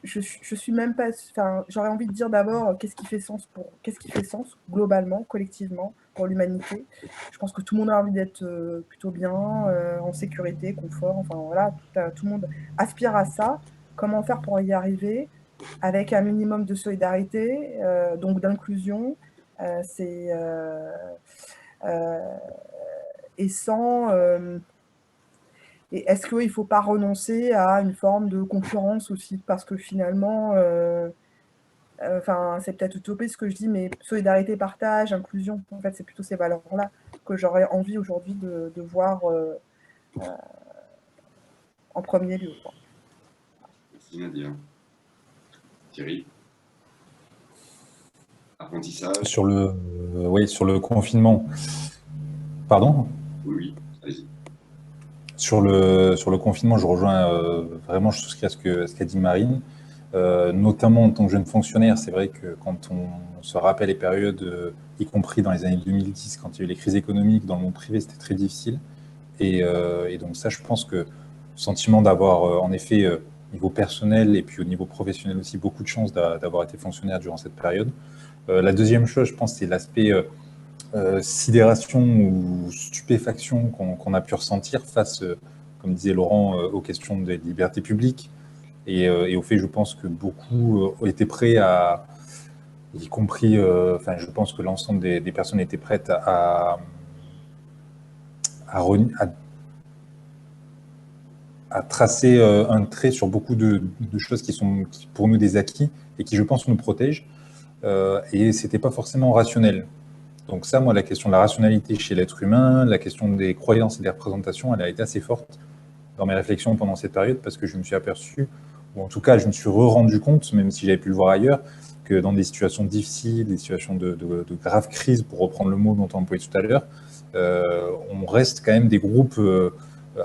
Je suis même pas... Enfin, j'aurais envie de dire d'abord qu'est-ce qui fait sens globalement, collectivement, pour l'humanité. Je pense que tout le monde a envie d'être plutôt bien, en sécurité, confort, enfin voilà, tout le monde aspire à ça. Comment faire pour y arriver avec un minimum de solidarité, donc d'inclusion, et sans... et est-ce qu'il ne faut pas renoncer à une forme de concurrence aussi? Parce que finalement, c'est peut-être utopique ce que je dis, mais solidarité, partage, inclusion, en fait, c'est plutôt ces valeurs-là que j'aurais envie aujourd'hui de voir en premier lieu. Merci Nadia. Thierry? Apprentissage? Sur le confinement. Pardon? Oui, allez-y. Sur le confinement, je rejoins vraiment ce qu'a dit Marine. Notamment en tant que jeune fonctionnaire, c'est vrai que quand on se rappelle les périodes, y compris dans les années 2010, quand il y a eu les crises économiques dans le monde privé, c'était très difficile. Et donc ça, je pense que le sentiment d'avoir, en effet, au niveau personnel et puis au niveau professionnel aussi, beaucoup de chance d'avoir été fonctionnaire durant cette période. La deuxième chose, je pense, c'est l'aspect sidération ou stupéfaction qu'on a pu ressentir face, comme disait Laurent, aux questions des libertés publiques. Et au fait, je pense que beaucoup étaient prêts à, y compris, je pense que l'ensemble des personnes étaient prêtes à tracer un trait sur beaucoup de choses qui sont pour nous des acquis et qui, je pense, nous protègent. Et c'était pas forcément rationnel. Donc ça, moi, la question de la rationalité chez l'être humain, la question des croyances et des représentations, elle a été assez forte dans mes réflexions pendant cette période parce que je me suis aperçu, ou en tout cas, je me suis rendu compte, même si j'avais pu le voir ailleurs, que dans des situations difficiles, des situations de graves crises, pour reprendre le mot dont on employait tout à l'heure, on reste quand même des groupes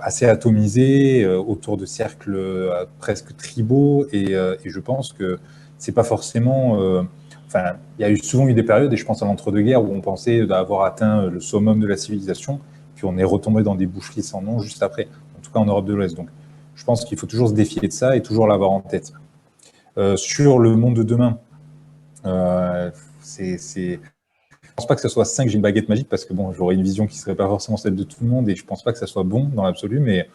assez atomisés, autour de cercles presque tribaux, et je pense que c'est pas forcément... il y a souvent eu des périodes, et je pense à l'entre-deux-guerres, où on pensait avoir atteint le summum de la civilisation, puis on est retombé dans des boucheries sans nom juste après, en tout cas en Europe de l'Ouest. Donc, je pense qu'il faut toujours se défier de ça et toujours l'avoir en tête. Sur le monde de demain, je ne pense pas que ce soit 5, j'ai une baguette magique, parce que bon, j'aurais une vision qui ne serait pas forcément celle de tout le monde, et je ne pense pas que ça soit bon dans l'absolu, mais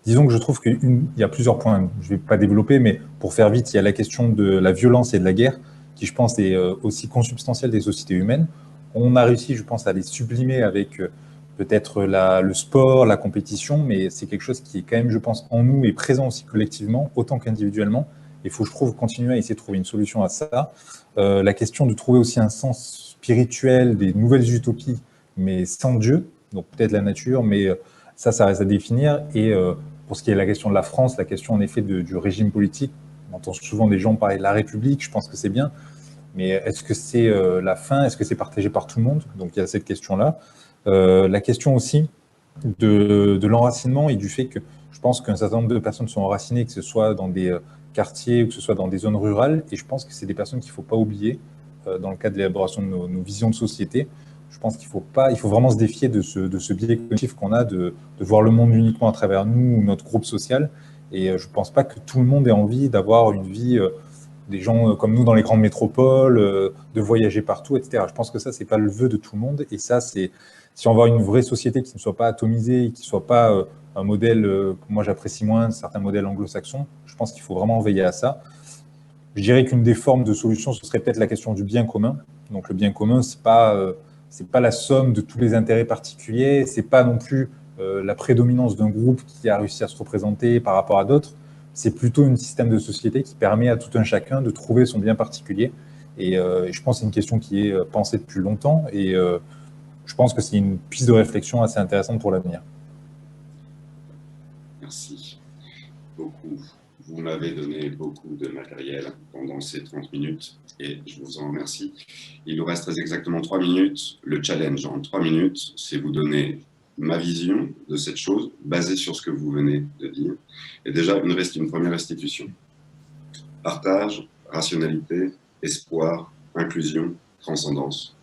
disons que je trouve qu'il y a plusieurs points, je ne vais pas développer, mais pour faire vite, il y a la question de la violence et de la guerre, qui, je pense, est aussi consubstantielle des sociétés humaines. On a réussi, je pense, à les sublimer avec peut-être le sport, la compétition, mais c'est quelque chose qui est quand même, je pense, en nous et présent aussi collectivement, autant qu'individuellement. Il faut, je trouve, continuer à essayer de trouver une solution à ça. La question de trouver aussi un sens spirituel, des nouvelles utopies, mais sans Dieu, donc peut-être la nature, mais ça reste à définir. Et pour ce qui est de la question de la France, la question en effet du régime politique, on entend souvent des gens parler de la République, je pense que c'est bien, mais est-ce que c'est la fin? Est-ce que c'est partagé par tout le monde? Donc il y a cette question-là. La question aussi de l'enracinement et du fait que je pense qu'un certain nombre de personnes sont enracinées, que ce soit dans des quartiers ou que ce soit dans des zones rurales, et je pense que c'est des personnes qu'il ne faut pas oublier dans le cadre de l'élaboration de nos visions de société. Je pense qu'il faut vraiment se défier de ce biais cognitif qu'on a de voir le monde uniquement à travers nous ou notre groupe social. Et je ne pense pas que tout le monde ait envie d'avoir une vie, des gens comme nous dans les grandes métropoles, de voyager partout, etc. Je pense que ça, ce n'est pas le vœu de tout le monde. Et ça, c'est si on veut avoir une vraie société qui ne soit pas atomisée, qui ne soit pas un modèle que moi j'apprécie moins, certains modèles anglo-saxons. Je pense qu'il faut vraiment veiller à ça. Je dirais qu'une des formes de solution, ce serait peut-être la question du bien commun. Donc le bien commun, c'est pas la somme de tous les intérêts particuliers, c'est pas non plus la prédominance d'un groupe qui a réussi à se représenter par rapport à d'autres. C'est plutôt un système de société qui permet à tout un chacun de trouver son bien particulier. Et je pense que c'est une question qui est pensée depuis longtemps et je pense que c'est une piste de réflexion assez intéressante pour l'avenir. Merci beaucoup. Vous m'avez donné beaucoup de matériel pendant ces 30 minutes et je vous en remercie. Il nous reste très exactement 3 minutes. Le challenge en 3 minutes, c'est vous donner ma vision de cette chose basée sur ce que vous venez de dire. Et déjà, une première restitution. Partage, rationalité, espoir, inclusion, transcendance.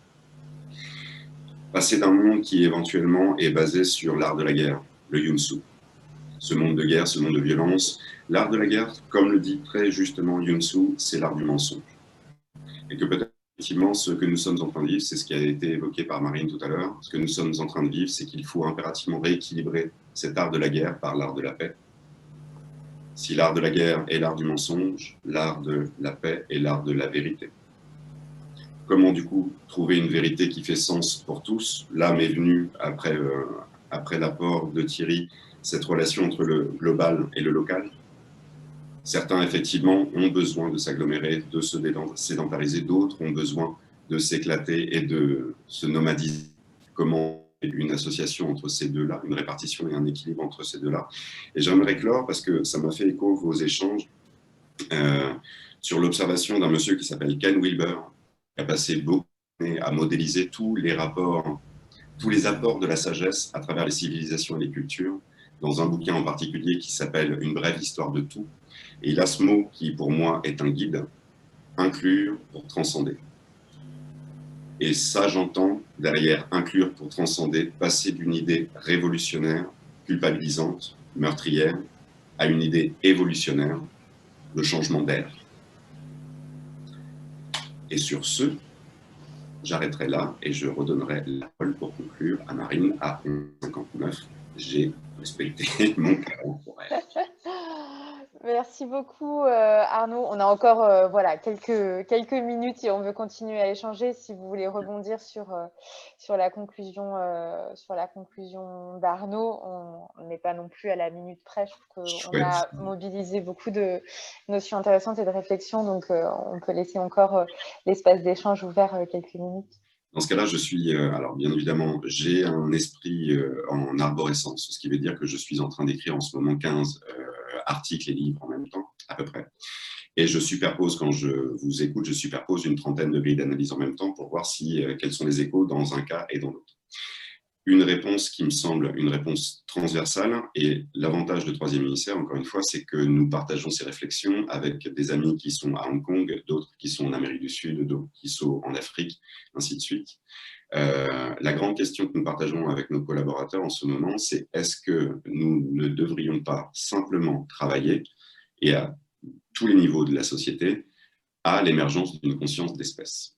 Passer d'un monde qui éventuellement est basé sur l'art de la guerre, le Yun-Su. Ce monde de guerre, ce monde de violence. L'art de la guerre, comme le dit très justement Yun-Su, c'est l'art du mensonge. Et que peut-être, effectivement, ce que nous sommes en train de vivre, c'est ce qui a été évoqué par Marine tout à l'heure, ce que nous sommes en train de vivre, c'est qu'il faut impérativement rééquilibrer cet art de la guerre par l'art de la paix. Si l'art de la guerre est l'art du mensonge, l'art de la paix est l'art de la vérité. Comment, du coup, trouver une vérité qui fait sens pour tous? Là m'est venue, après l'apport de Thierry, cette relation entre le global et le local. Certains, effectivement, ont besoin de s'agglomérer, de se sédentariser. D'autres ont besoin de s'éclater et de se nomadiser. Comment une association entre ces deux-là, une répartition et un équilibre entre ces deux-là. Et j'aimerais clore, parce que ça m'a fait écho vos échanges, sur l'observation d'un monsieur qui s'appelle Ken Wilber, qui a passé beaucoup d'années à modéliser tous les apports de la sagesse à travers les civilisations et les cultures, dans un bouquin en particulier qui s'appelle « Une brève histoire de tout ». Et il a ce mot qui, pour moi, est un guide, inclure pour transcender. Et ça, j'entends derrière inclure pour transcender, passer d'une idée révolutionnaire, culpabilisante, meurtrière, à une idée évolutionnaire, de changement d'air. Et sur ce, j'arrêterai là et je redonnerai la parole pour conclure à Marine à 11h59. J'ai respecté mon carreau pour elle. Merci beaucoup Arnaud. On a encore voilà, quelques minutes et on veut continuer à échanger. Si vous voulez rebondir sur la conclusion d'Arnaud, on n'est pas non plus à la minute près. Je trouve qu'on a mobilisé beaucoup de notions intéressantes et de réflexions, donc on peut laisser encore l'espace d'échange ouvert quelques minutes. Dans ce cas-là, je suis, alors bien évidemment, j'ai un esprit en arborescence, ce qui veut dire que je suis en train d'écrire en ce moment 15 articles et livres en même temps, à peu près. Et je superpose, quand je vous écoute, je superpose une trentaine de grilles d'analyse en même temps pour voir quels sont les échos dans un cas et dans l'autre. Une réponse qui me semble une réponse transversale, et l'avantage de Troisième Hémisphère, encore une fois, c'est que nous partageons ces réflexions avec des amis qui sont à Hong Kong, d'autres qui sont en Amérique du Sud, d'autres qui sont en Afrique, ainsi de suite. La grande question que nous partageons avec nos collaborateurs en ce moment, c'est est-ce que nous ne devrions pas simplement travailler, et à tous les niveaux de la société, à l'émergence d'une conscience d'espèce.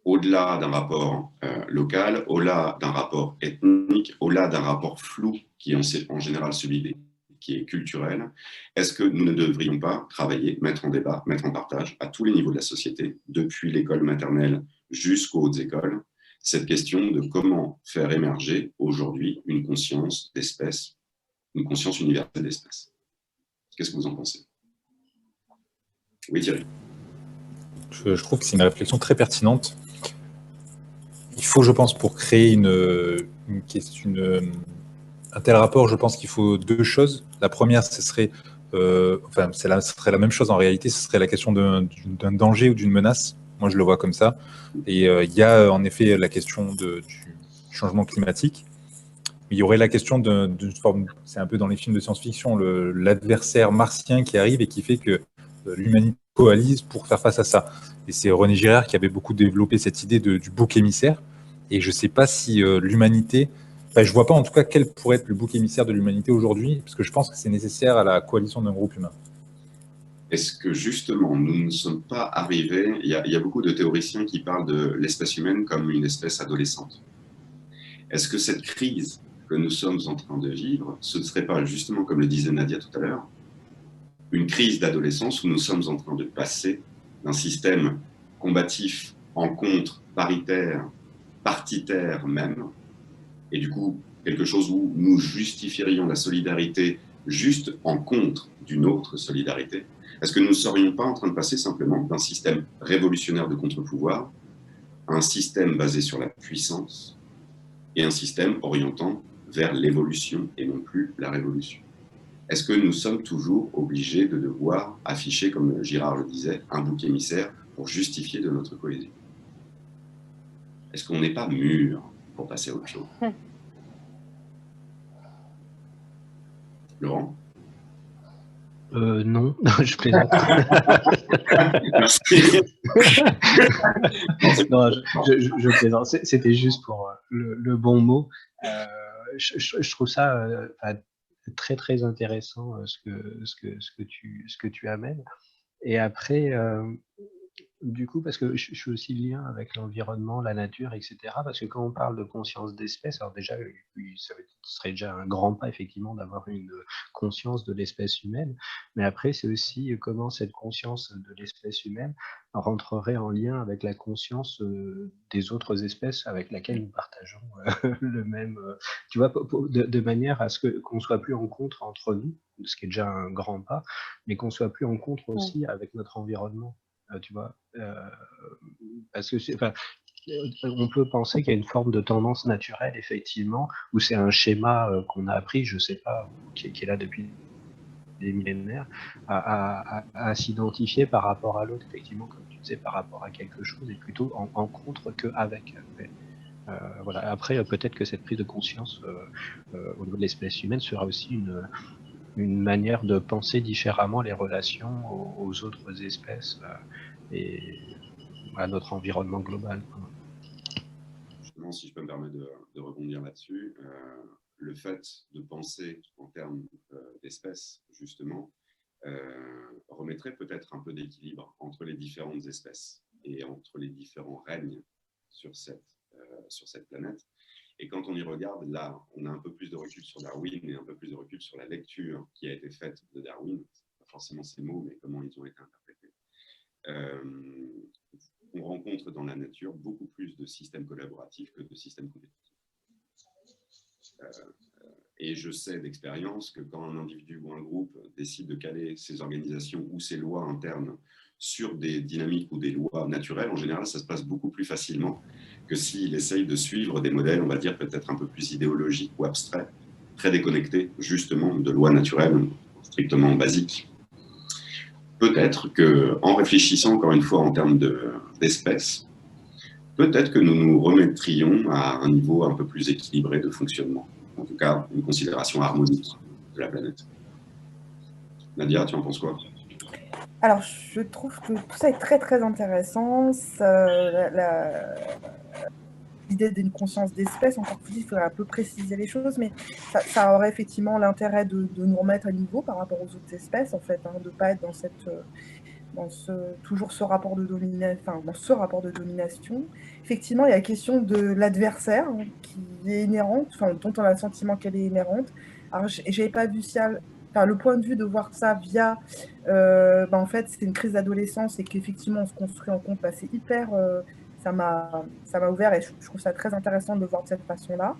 Au-delà d'un rapport local, au-delà d'un rapport ethnique, au-delà d'un rapport flou qui est en général celui qui est culturel, est-ce que nous ne devrions pas travailler, mettre en débat, mettre en partage à tous les niveaux de la société, depuis l'école maternelle jusqu'aux hautes écoles, cette question de comment faire émerger aujourd'hui une conscience d'espèce, une conscience universelle d'espèce. Qu'est-ce que vous en pensez? Oui, Thierry. Je trouve que c'est une réflexion très pertinente. Il faut, je pense, pour créer un tel rapport, je pense qu'il faut deux choses. La première, ce serait la même chose en réalité, ce serait la question d'un danger ou d'une menace. Moi, je le vois comme ça. Et il y a en effet la question du changement climatique. Il y aurait la question d'une forme, c'est un peu dans les films de science-fiction, l'adversaire martien qui arrive et qui fait que l'humanité coalise pour faire face à ça. Et c'est René Girard qui avait beaucoup développé cette idée du bouc émissaire. Et je ne sais pas si l'humanité... je ne vois pas en tout cas quel pourrait être le bouc émissaire de l'humanité aujourd'hui, parce que je pense que c'est nécessaire à la coalition d'un groupe humain. Est-ce que justement, nous ne sommes pas arrivés... Il y a beaucoup de théoriciens qui parlent de l'espèce humaine comme une espèce adolescente. est-ce que cette crise que nous sommes en train de vivre, ce ne serait pas justement, comme le disait Nadia tout à l'heure, une crise d'adolescence où nous sommes en train de passer d'un système combatif en contre, paritaire, partitaire même, et du coup, quelque chose où nous justifierions la solidarité juste en contre d'une autre solidarité. Est-ce que nous ne serions pas en train de passer simplement d'un système révolutionnaire de contre-pouvoir à un système basé sur la puissance et un système orientant vers l'évolution et non plus la révolution? Est-ce que nous sommes toujours obligés de devoir afficher, comme Girard le disait, un bouc émissaire pour justifier de notre cohésion? Est-ce qu'on n'est pas mûr pour passer à autre chose? Laurent? Non, je plaisante. Merci. Non, je plaisante. C'était juste pour le bon mot. Je trouve ça très très intéressant ce que tu amènes. Et après, du coup, parce que je suis aussi lien avec l'environnement, la nature, etc. Parce que quand on parle de conscience d'espèce, alors déjà, ce serait déjà un grand pas, effectivement, d'avoir une conscience de l'espèce humaine. Mais après, c'est aussi comment cette conscience de l'espèce humaine rentrerait en lien avec la conscience des autres espèces avec lesquelles nous partageons le même... tu vois, de manière à ce qu'on ne soit plus en contre entre nous, ce qui est déjà un grand pas, mais qu'on soit plus en contre aussi avec notre environnement. Tu vois, parce que on peut penser qu'il y a une forme de tendance naturelle, effectivement, où c'est un schéma qu'on a appris, je sais pas, qui est là depuis des millénaires, à s'identifier par rapport à l'autre, effectivement, comme tu disais, par rapport à quelque chose, et plutôt en contre qu'avec. Voilà. Après, peut-être que cette prise de conscience au niveau de l'espèce humaine sera aussi une manière de penser différemment les relations aux autres espèces et à notre environnement global. Justement, si je peux me permettre de rebondir là-dessus, le fait de penser en termes d'espèces, justement, remettrait peut-être un peu d'équilibre entre les différentes espèces et entre les différents règnes sur cette planète. Et quand on y regarde, là, on a un peu plus de recul sur Darwin et un peu plus de recul sur la lecture qui a été faite de Darwin. Pas forcément ces mots, mais comment ils ont été interprétés. On rencontre dans la nature beaucoup plus de systèmes collaboratifs que de systèmes compétitifs. Et je sais d'expérience que quand un individu ou un groupe décide de caler ses organisations ou ses lois internes sur des dynamiques ou des lois naturelles, en général, ça se passe beaucoup plus facilement que s'il essaye de suivre des modèles, on va dire, peut-être un peu plus idéologiques ou abstraits, très déconnectés, justement, de lois naturelles strictement basiques. Peut-être qu'en réfléchissant encore une fois en termes d'espèces, peut-être que nous nous remettrions à un niveau un peu plus équilibré de fonctionnement. En tout cas, une considération harmonique de la planète. Nadia, tu en penses quoi? Alors, je trouve que tout ça est très très intéressant. L'idée d'une conscience d'espèce, encore plus, il faudrait un peu préciser les choses, mais ça aurait effectivement l'intérêt de nous remettre à niveau par rapport aux autres espèces, en fait, hein, de ne pas être toujours ce rapport de domination. Effectivement, il y a la question de l'adversaire hein, qui est inhérente, dont on a le sentiment qu'elle est inhérente. Alors, j'avais pas vu ça, le point de vue de voir ça via, en fait, c'est une crise d'adolescence et qu'effectivement, on se construit en compte, c'est hyper... ça m'a ouvert et je trouve ça très intéressant de le voir de cette façon-là.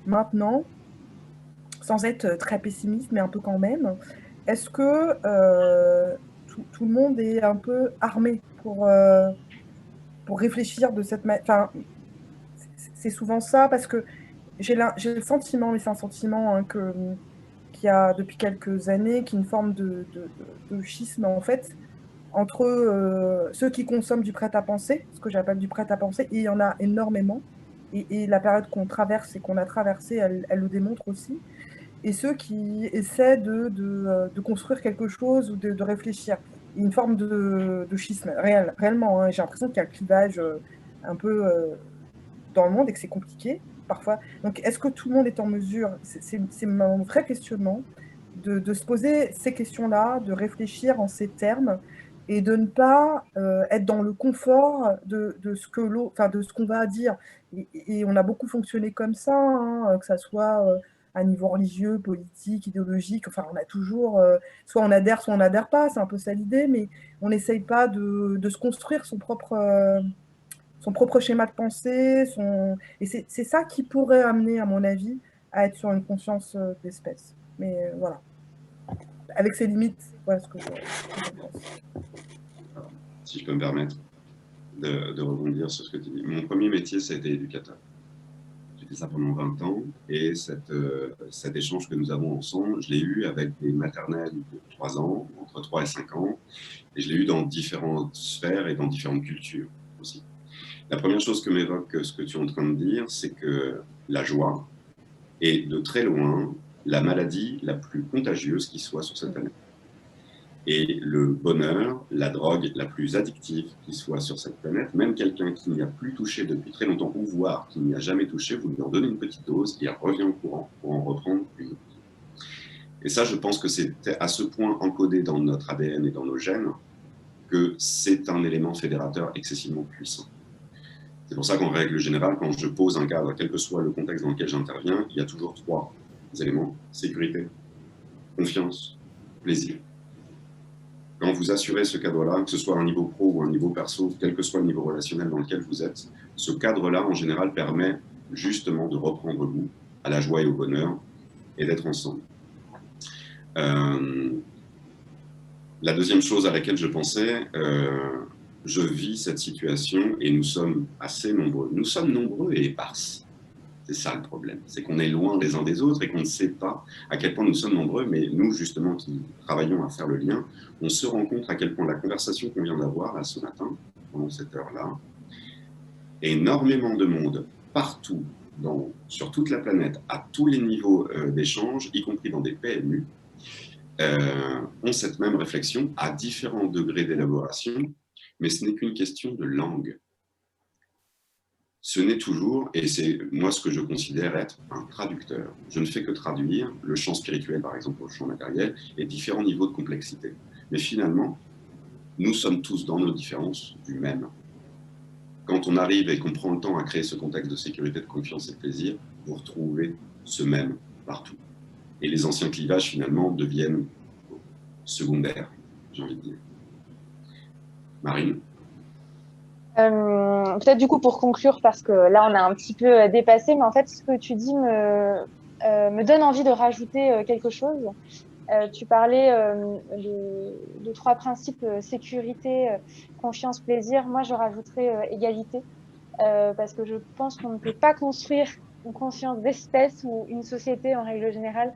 Maintenant, sans être très pessimiste, mais un peu quand même, est-ce que tout le monde est un peu armé pour réfléchir de cette manière? Enfin, c'est souvent ça, parce que j'ai le sentiment, mais c'est un sentiment hein, qu'il y a depuis quelques années, qui est une forme de schisme, en fait, entre ceux qui consomment du prêt-à-penser, ce que j'appelle du prêt-à-penser, et il y en a énormément, et la période qu'on traverse et qu'on a traversée, elle le démontre aussi, et ceux qui essaient de construire quelque chose ou de réfléchir. Il y a une forme de schisme, réellement, hein, j'ai l'impression qu'il y a un clivage un peu dans le monde et que c'est compliqué, parfois. Donc, est-ce que tout le monde est en mesure, c'est mon vrai questionnement, de se poser ces questions-là, de réfléchir en ces termes, et de ne pas être dans le confort de ce que de ce qu'on va dire. Et on a beaucoup fonctionné comme ça, hein, que ça soit à niveau religieux, politique, idéologique. Enfin, on a toujours, soit on n'adhère pas, c'est un peu ça l'idée, mais on n'essaye pas de se construire son propre schéma de pensée. Et c'est ça qui pourrait amener, à mon avis, à être sur une conscience d'espèce. Mais voilà. Avec ses limites, voilà ce que je pense. Si je peux me permettre de rebondir sur ce que tu dis. Mon premier métier, ça a été éducateur. J'ai fait ça pendant 20 ans et cet échange que nous avons ensemble, je l'ai eu avec des maternelles de 3 ans, entre 3 et 5 ans, et je l'ai eu dans différentes sphères et dans différentes cultures aussi. La première chose que m'évoque ce que tu es en train de dire, c'est que la joie est de très loin la maladie la plus contagieuse qui soit sur cette planète. Et le bonheur, la drogue la plus addictive qui soit sur cette planète, même quelqu'un qui n'y a plus touché depuis très longtemps, ou voire qui n'y a jamais touché, vous lui en donnez une petite dose, il revient au courant pour en reprendre une autre. Et ça, je pense que c'est à ce point encodé dans notre ADN et dans nos gènes que c'est un élément fédérateur excessivement puissant. C'est pour ça qu'en règle générale, quand je pose un cadre, quel que soit le contexte dans lequel j'interviens, il y a toujours 3 éléments: sécurité, confiance, plaisir. Quand vous assurez ce cadre-là, que ce soit à un niveau pro ou à un niveau perso, quel que soit le niveau relationnel dans lequel vous êtes, ce cadre-là, en général, permet justement de reprendre goût à la joie et au bonheur et d'être ensemble. La deuxième chose à laquelle je pensais, je vis cette situation et nous sommes assez nombreux. Nous sommes nombreux et éparses. C'est ça le problème. C'est qu'on est loin les uns des autres et qu'on ne sait pas à quel point nous sommes nombreux, mais nous, justement, qui travaillons à faire le lien, on se rend compte à quel point la conversation qu'on vient d'avoir là, ce matin, pendant cette heure-là, énormément de monde, partout, sur toute la planète, à tous les niveaux d'échange, y compris dans des PMU, ont cette même réflexion à différents degrés d'élaboration, mais ce n'est qu'une question de langue. Ce n'est toujours, et c'est moi ce que je considère être un traducteur. Je ne fais que traduire le champ spirituel, par exemple, au champ matériel, et différents niveaux de complexité. Mais finalement, nous sommes tous dans nos différences du même. Quand on arrive et qu'on prend le temps à créer ce contexte de sécurité, de confiance et de plaisir, vous retrouvez ce même partout. Et les anciens clivages, finalement, deviennent secondaires, j'ai envie de dire. Marine ? Peut-être du coup pour conclure, parce que là on a un petit peu dépassé, mais en fait ce que tu dis me donne envie de rajouter quelque chose. Tu parlais de 3 principes: sécurité, confiance, plaisir. Moi je rajouterais égalité, parce que je pense qu'on ne peut pas construire une conscience d'espèce ou une société en règle générale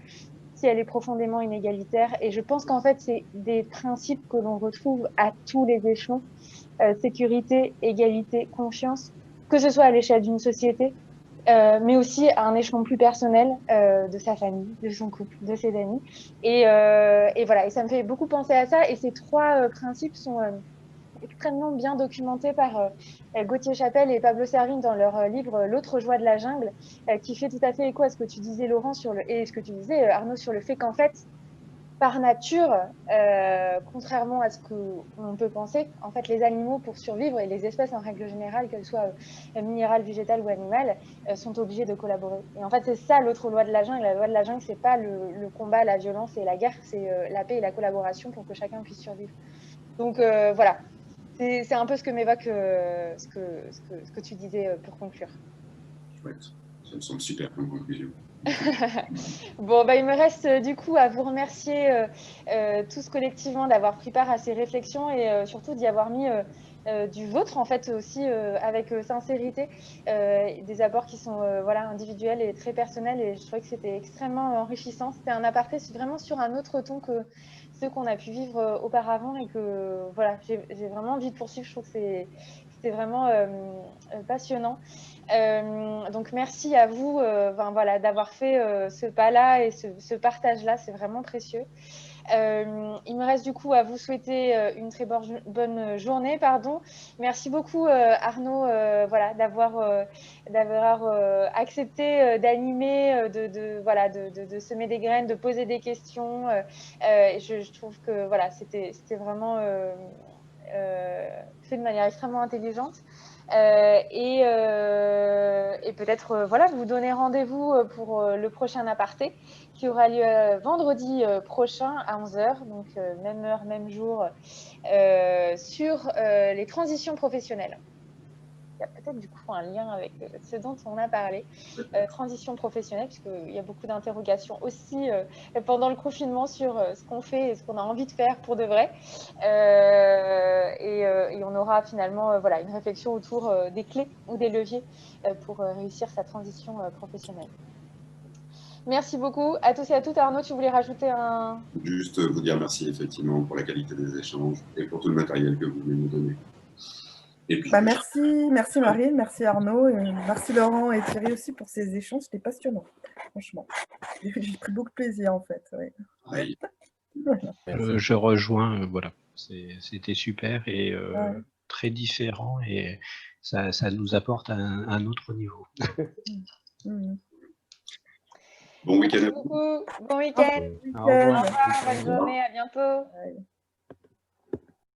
si elle est profondément inégalitaire. Et je pense qu'en fait c'est des principes que l'on retrouve à tous les échelons. Sécurité, égalité, confiance, que ce soit à l'échelle d'une société, mais aussi à un échelon plus personnel, de sa famille, de son couple, de ses amis. Et voilà, et ça me fait beaucoup penser à ça. Et ces 3 principes sont extrêmement bien documentés par Gauthier Chapelle et Pablo Servigne dans leur livre L'autre joie de la jungle, qui fait tout à fait écho à ce que tu disais, Laurent, et ce que tu disais, Arnaud, sur le fait qu'en fait, par nature, contrairement à ce qu'on peut penser, en fait, les animaux, pour survivre, et les espèces en règle générale, qu'elles soient minérales, végétales ou animales, sont obligées de collaborer. Et en fait, c'est ça l'autre loi de la jungle. La loi de la jungle, c'est pas le combat, la violence et la guerre, c'est la paix et la collaboration pour que chacun puisse survivre. Donc voilà, c'est un peu ce que m'évoque ce que tu disais pour conclure. Chouette, ça me semble super comme conclusion. Bon, bah, il me reste du coup à vous remercier tous collectivement d'avoir pris part à ces réflexions et surtout d'y avoir mis du vôtre en fait aussi avec sincérité, des apports qui sont voilà, individuels et très personnels, et je trouvais que c'était extrêmement enrichissant. C'était un aparté vraiment sur un autre ton que ceux qu'on a pu vivre auparavant, et que voilà, j'ai vraiment envie de poursuivre. Je trouve que c'était vraiment passionnant. Donc merci à vous voilà, d'avoir fait ce pas-là et ce partage-là, c'est vraiment précieux. Il me reste du coup à vous souhaiter une très bonne journée. Merci beaucoup Arnaud voilà, d'avoir accepté d'animer, voilà, de semer des graines, de poser des questions. Je trouve que voilà, c'était vraiment fait de manière extrêmement intelligente. Et peut-être voilà, vous donner rendez-vous pour le prochain aparté qui aura lieu vendredi prochain à 11h, donc même heure, même jour, sur les transitions professionnelles. Il y a peut-être du coup un lien avec ce dont on a parlé, transition professionnelle, puisqu'il y a beaucoup d'interrogations aussi pendant le confinement sur ce qu'on fait et ce qu'on a envie de faire pour de vrai. Et on aura finalement voilà, une réflexion autour des clés ou des leviers pour réussir sa transition professionnelle. Merci beaucoup à tous et à toutes. Arnaud, tu voulais rajouter un... Juste vous dire merci effectivement pour la qualité des échanges et pour tout le matériel que vous venez nous donner. Et puis, merci Marine, merci Arnaud, et merci Laurent et Thierry aussi pour ces échanges, c'était passionnant, franchement. J'ai pris beaucoup de plaisir en fait. Ouais. Je rejoins, voilà, c'était super et très différent et ça nous apporte un autre niveau. Bon week-end. Merci beaucoup. Bon week-end. Au revoir. Au revoir, bonne journée, à bientôt. Ouais.